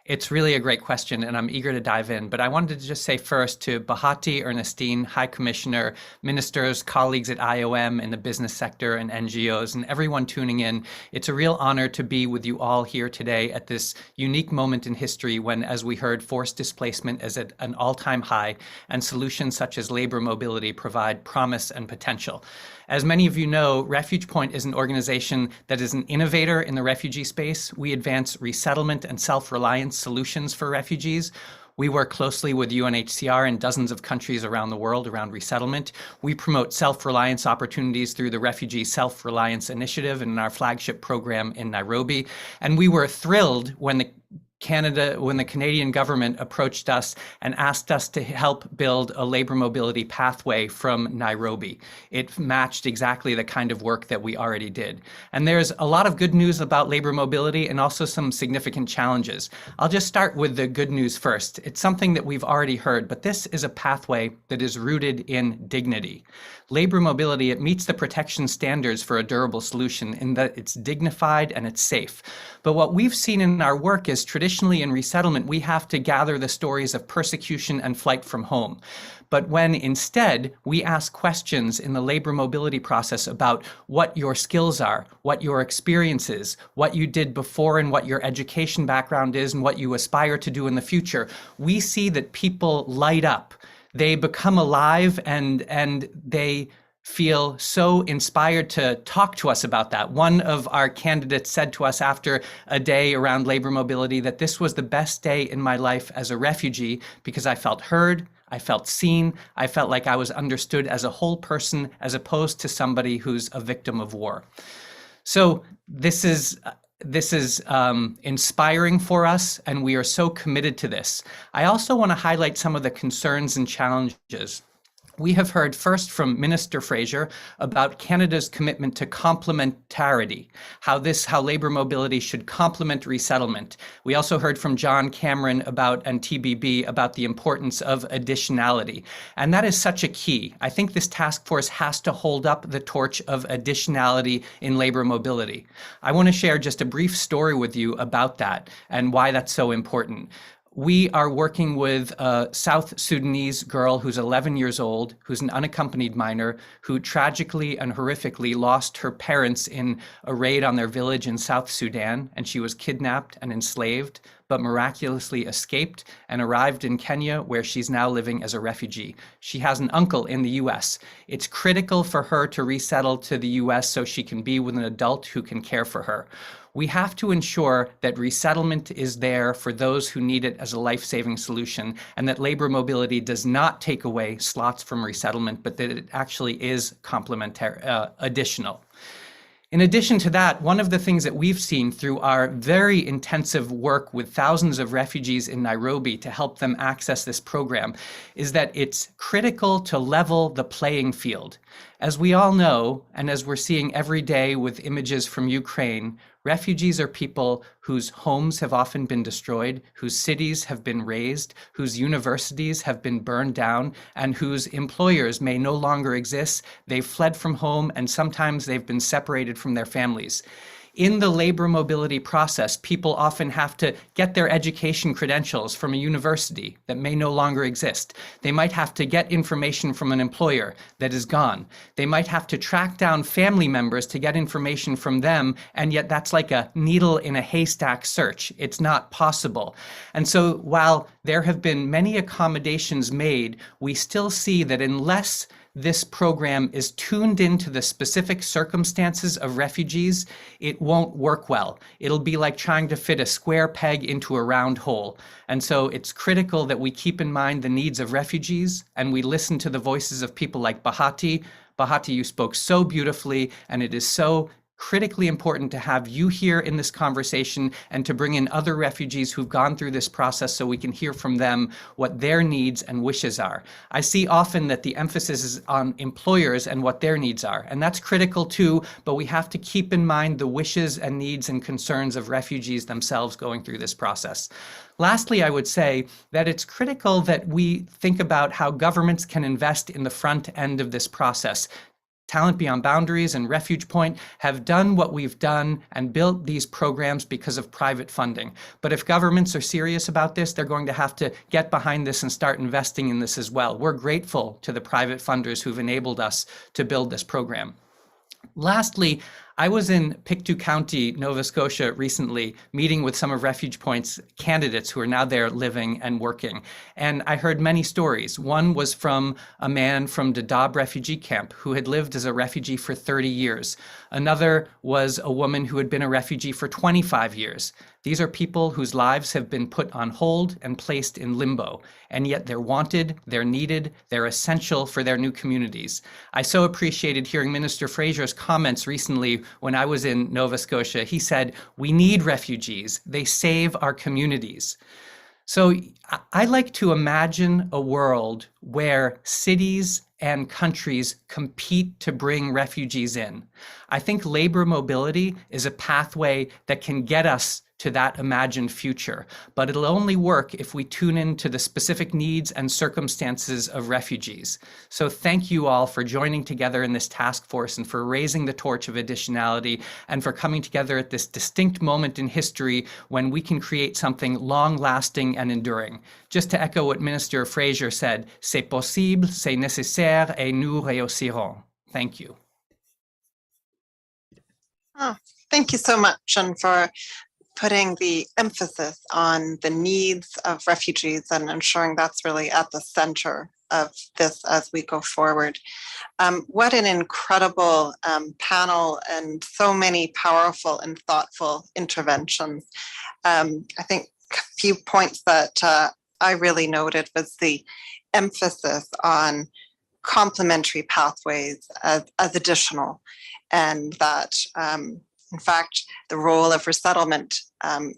It's really a great question, and I'm eager to dive in. But I wanted to just say first to Bahati, Ernestine, High Commissioner, ministers, colleagues at IOM in the business sector and NGOs, and everyone tuning in, it's a real honor to be with you all here today at this unique moment in history when, as we heard, forced displacement is at an all-time high, and solutions such as labor mobility provide promise and potential. As many of you know, RefugePoint is an organization that is an innovator in the refugee space. We advance resettlement and self-reliance solutions for refugees. We work closely with UNHCR in dozens of countries around the world around resettlement. We promote self-reliance opportunities through the Refugee Self-Reliance Initiative and our flagship program in Nairobi. And we were thrilled when the Canadian government approached us and asked us to help build a labor mobility pathway from Nairobi. It matched exactly the kind of work that we already did. And there's a lot of good news about labor mobility and also some significant challenges. I'll just start with the good news first. It's something that we've already heard, but this is a pathway that is rooted in dignity. Labor mobility, it meets the protection standards for a durable solution in that it's dignified and it's safe. But what we've seen in our work is traditionally traditionally in resettlement, we have to gather the stories of persecution and flight from home. But when instead we ask questions in the labor mobility process about what your skills are, what your experience is, what you did before and what your education background is and what you aspire to do in the future, we see that people light up. They become alive and they feel so inspired to talk to us about that. One of our candidates said to us after a day around labor mobility that this was the best day in my life as a refugee because I felt heard, I felt seen, I felt like I was understood as a whole person as opposed to somebody who's a victim of war. So this is inspiring for us, and we are so committed to this. I also want to highlight some of the concerns and challenges. We have heard first from Minister Fraser about Canada's commitment to complementarity, how labor mobility should complement resettlement. We also heard from John Cameron and TBB about the importance of additionality. And that is such a key. I think this task force has to hold up the torch of additionality in labor mobility. I want to share just a brief story with you about that and why that's so important. We are working with a South Sudanese girl who's 11 years old, who's an unaccompanied minor, who tragically and horrifically lost her parents in a raid on their village in South Sudan, and she was kidnapped and enslaved, but miraculously escaped and arrived in Kenya, where she's now living as a refugee. She has an uncle in the US. It's critical for her to resettle to the US so she can be with an adult who can care for her. We have to ensure that resettlement is there for those who need it as a life-saving solution, and that labor mobility does not take away slots from resettlement, but that it actually is complementary, additional. In addition to that, one of the things that we've seen through our very intensive work with thousands of refugees in Nairobi to help them access this program is that it's critical to level the playing field. As we all know, and as we're seeing every day with images from Ukraine, refugees are people whose homes have often been destroyed, whose cities have been razed, whose universities have been burned down, and whose employers may no longer exist. They've fled from home, and sometimes they've been separated from their families. In the labor mobility process, people often have to get their education credentials from a university that may no longer exist. They might have to get information from an employer that is gone. They might have to track down family members to get information from them, and yet that's like a needle in a haystack search. It's not possible. And so while there have been many accommodations made, we still see that unless this program is tuned into the specific circumstances of refugees, it won't work well. It'll be like trying to fit a square peg into a round hole. And so it's critical that we keep in mind the needs of refugees and we listen to the voices of people like Bahati. Bahati, you spoke so beautifully, and it is so critically important to have you here in this conversation and to bring in other refugees who've gone through this process so we can hear from them what their needs and wishes are. I see often that the emphasis is on employers and what their needs are, and that's critical too, but we have to keep in mind the wishes and needs and concerns of refugees themselves going through this process. Lastly, I would say that it's critical that we think about how governments can invest in the front end of this process. Talent Beyond Boundaries and RefugePoint have done what we've done and built these programs because of private funding. But if governments are serious about this, they're going to have to get behind this and start investing in this as well. We're grateful to the private funders who've enabled us to build this program. Lastly, I was in Pictou County, Nova Scotia recently, meeting with some of RefugePoint's candidates who are now there living and working. And I heard many stories. One was from a man from Dadaab refugee camp who had lived as a refugee for 30 years. Another was a woman who had been a refugee for 25 years. These are people whose lives have been put on hold and placed in limbo, and yet they're wanted, they're needed, they're essential for their new communities. I so appreciated hearing Minister Fraser's comments recently when I was in Nova Scotia. He said, "We need refugees. They save our communities." So I like to imagine a world where cities and countries compete to bring refugees in. I think labor mobility is a pathway that can get us to that imagined future. But it'll only work if we tune into the specific needs and circumstances of refugees. So thank you all for joining together in this task force and for raising the torch of additionality and for coming together at this distinct moment in history when we can create something long-lasting and enduring. Just to echo what Minister Fraser said, c'est possible, c'est nécessaire, et nous réussirons. Thank you. Oh, thank you so much, and for putting the emphasis on the needs of refugees and ensuring that's really at the center of this as we go forward. What an incredible panel and so many powerful and thoughtful interventions. I think a few points that I really noted was the emphasis on complementary pathways as additional, and that in fact, the role of resettlement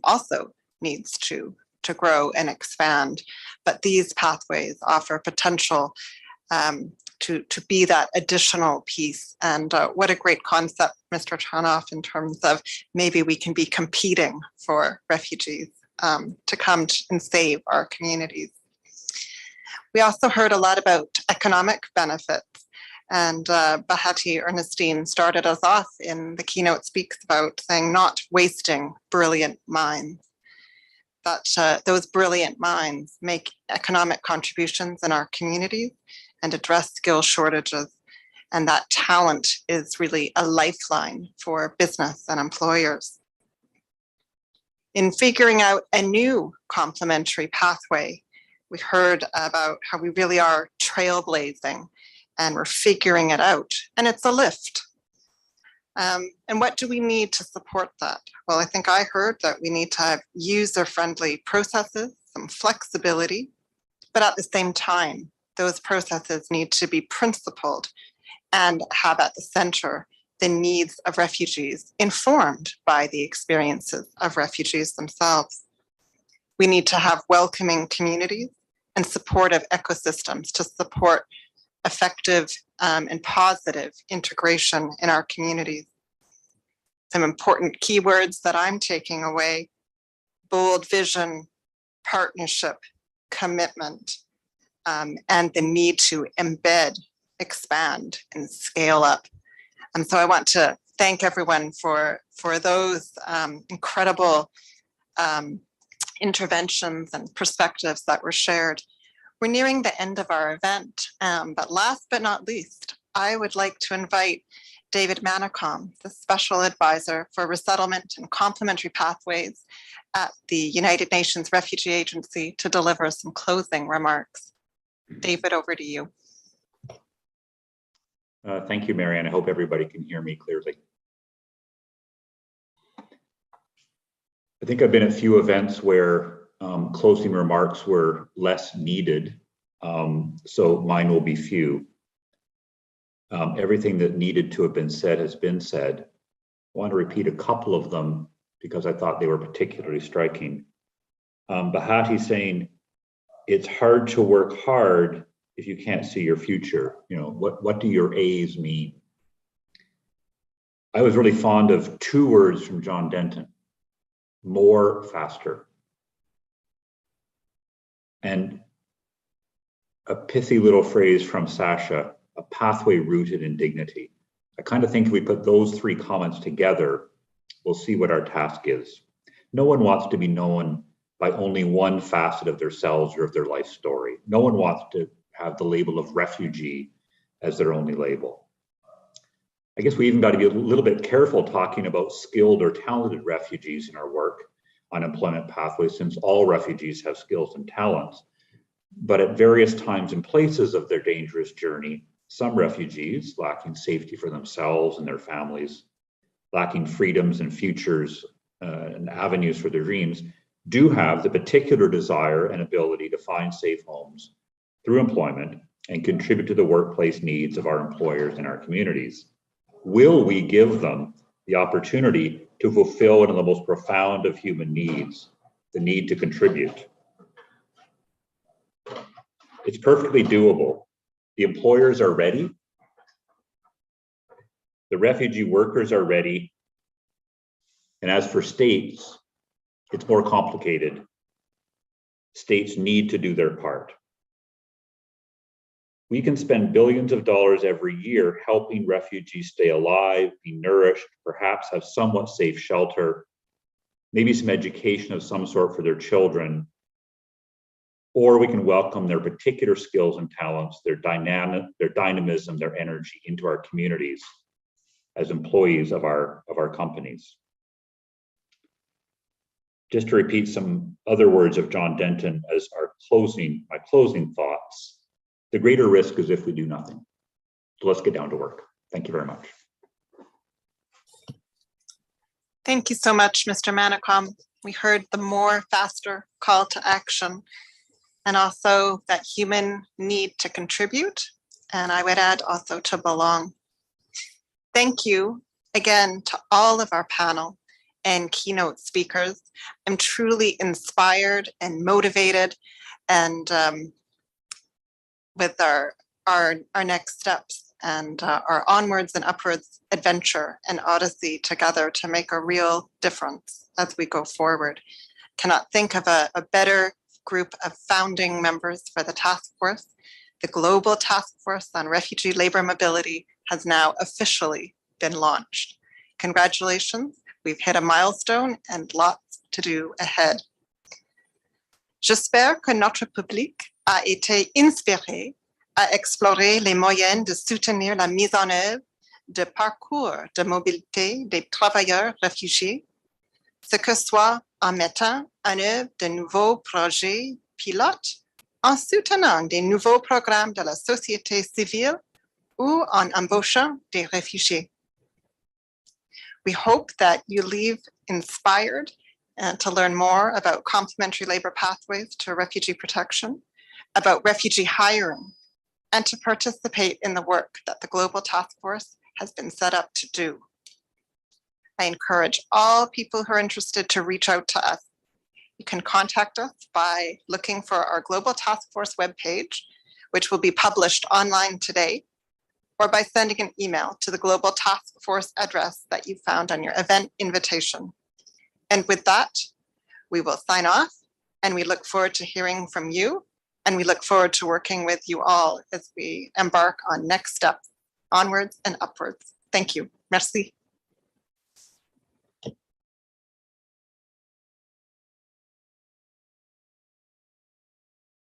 also needs to grow and expand. But these pathways offer potential to be that additional piece. And what a great concept, Mr. Chanoff, in terms of maybe we can be competing for refugees to come and save our communities. We also heard a lot about economic benefits. And Bahati Ernestine started us off in the keynote speaks about saying not wasting brilliant minds. That those brilliant minds make economic contributions in our communities and address skill shortages. And that talent is really a lifeline for business and employers. In figuring out a new complementary pathway, we heard about how we really are trailblazing and we're figuring it out, and it's a lift. And what do we need to support that? Well, I think I heard that we need to have user-friendly processes, some flexibility, but at the same time, those processes need to be principled and have at the center the needs of refugees, informed by the experiences of refugees themselves. We need to have welcoming communities and supportive ecosystems to support effective and positive integration in our communities. Some important keywords that I'm taking away: bold vision, partnership, commitment, and the need to embed, expand, and scale up. And so I want to thank everyone for those incredible interventions and perspectives that were shared. We're nearing the end of our event, but last but not least, I would like to invite David Manicom, the Special Advisor for Resettlement and Complementary Pathways at the United Nations Refugee Agency, to deliver some closing remarks. David, over to you. Thank you, Marianne. I hope everybody can hear me clearly. I think I've been at a few events where closing remarks were less needed, so mine will be few. Everything that needed to have been said has been said. I want to repeat a couple of them because I thought they were particularly striking. Bahati saying, it's hard to work hard if you can't see your future. You know, what do your A's mean? I was really fond of two words from John Denton: more, faster. And a pithy little phrase from Sasha: a pathway rooted in dignity. I kind of think if we put those three comments together, we'll see what our task is. No one wants to be known by only one facet of themselves or of their life story. No one wants to have the label of refugee as their only label. I guess we even got to be a little bit careful talking about skilled or talented refugees in our work on employment pathways, since all refugees have skills and talents. But at various times and places of their dangerous journey, some refugees, lacking safety for themselves and their families, lacking freedoms and futures and avenues for their dreams, do have the particular desire and ability to find safe homes through employment and contribute to the workplace needs of our employers and our communities. Will we give them the opportunity to fulfill one of the most profound of human needs, the need to contribute? It's perfectly doable. The employers are ready. The refugee workers are ready. And as for states, It's more complicated. States need to do their part. We can spend billions of dollars every year helping refugees stay alive, be nourished, perhaps have somewhat safe shelter, maybe some education of some sort for their children, or we can welcome their particular skills and talents, their dynamism, their energy into our communities as employees of our companies. Just to repeat some other words of John Denton as my closing thoughts, the greater risk is if we do nothing. So let's get down to work. Thank you very much. Thank you so much, Mr. Manicom. We heard the more, faster call to action, and also that human need to contribute, and I would add also to belong. Thank you again to all of our panel and keynote speakers. I'm truly inspired and motivated, and with our next steps and our onwards and upwards adventure and odyssey together to make a real difference as we go forward. Cannot think of a better group of founding members for the task force. The Global Task Force on Refugee Labour Mobility has now officially been launched. Congratulations, we've hit a milestone and lots to do ahead. J'espère que notre public a été inspiré à explorer les moyens de soutenir la mise en œuvre de parcours de mobilité des travailleurs réfugiés, ce que soit en mettant en œuvre de nouveaux projets pilotes, en soutenant des nouveaux programmes de la société civile ou en embauchant des réfugiés. We hope that you leave inspired to learn more about complementary labor pathways to refugee protection, about refugee hiring, and to participate in the work that the Global Task Force has been set up to do. I encourage all people who are interested to reach out to us. You can contact us by looking for our Global Task Force webpage, which will be published online today, or by sending an email to the Global Task Force address that you found on your event invitation. And with that, we will sign off, and we look forward to hearing from you, and we look forward to working with you all as we embark on next steps, onwards and upwards. Thank you. Merci.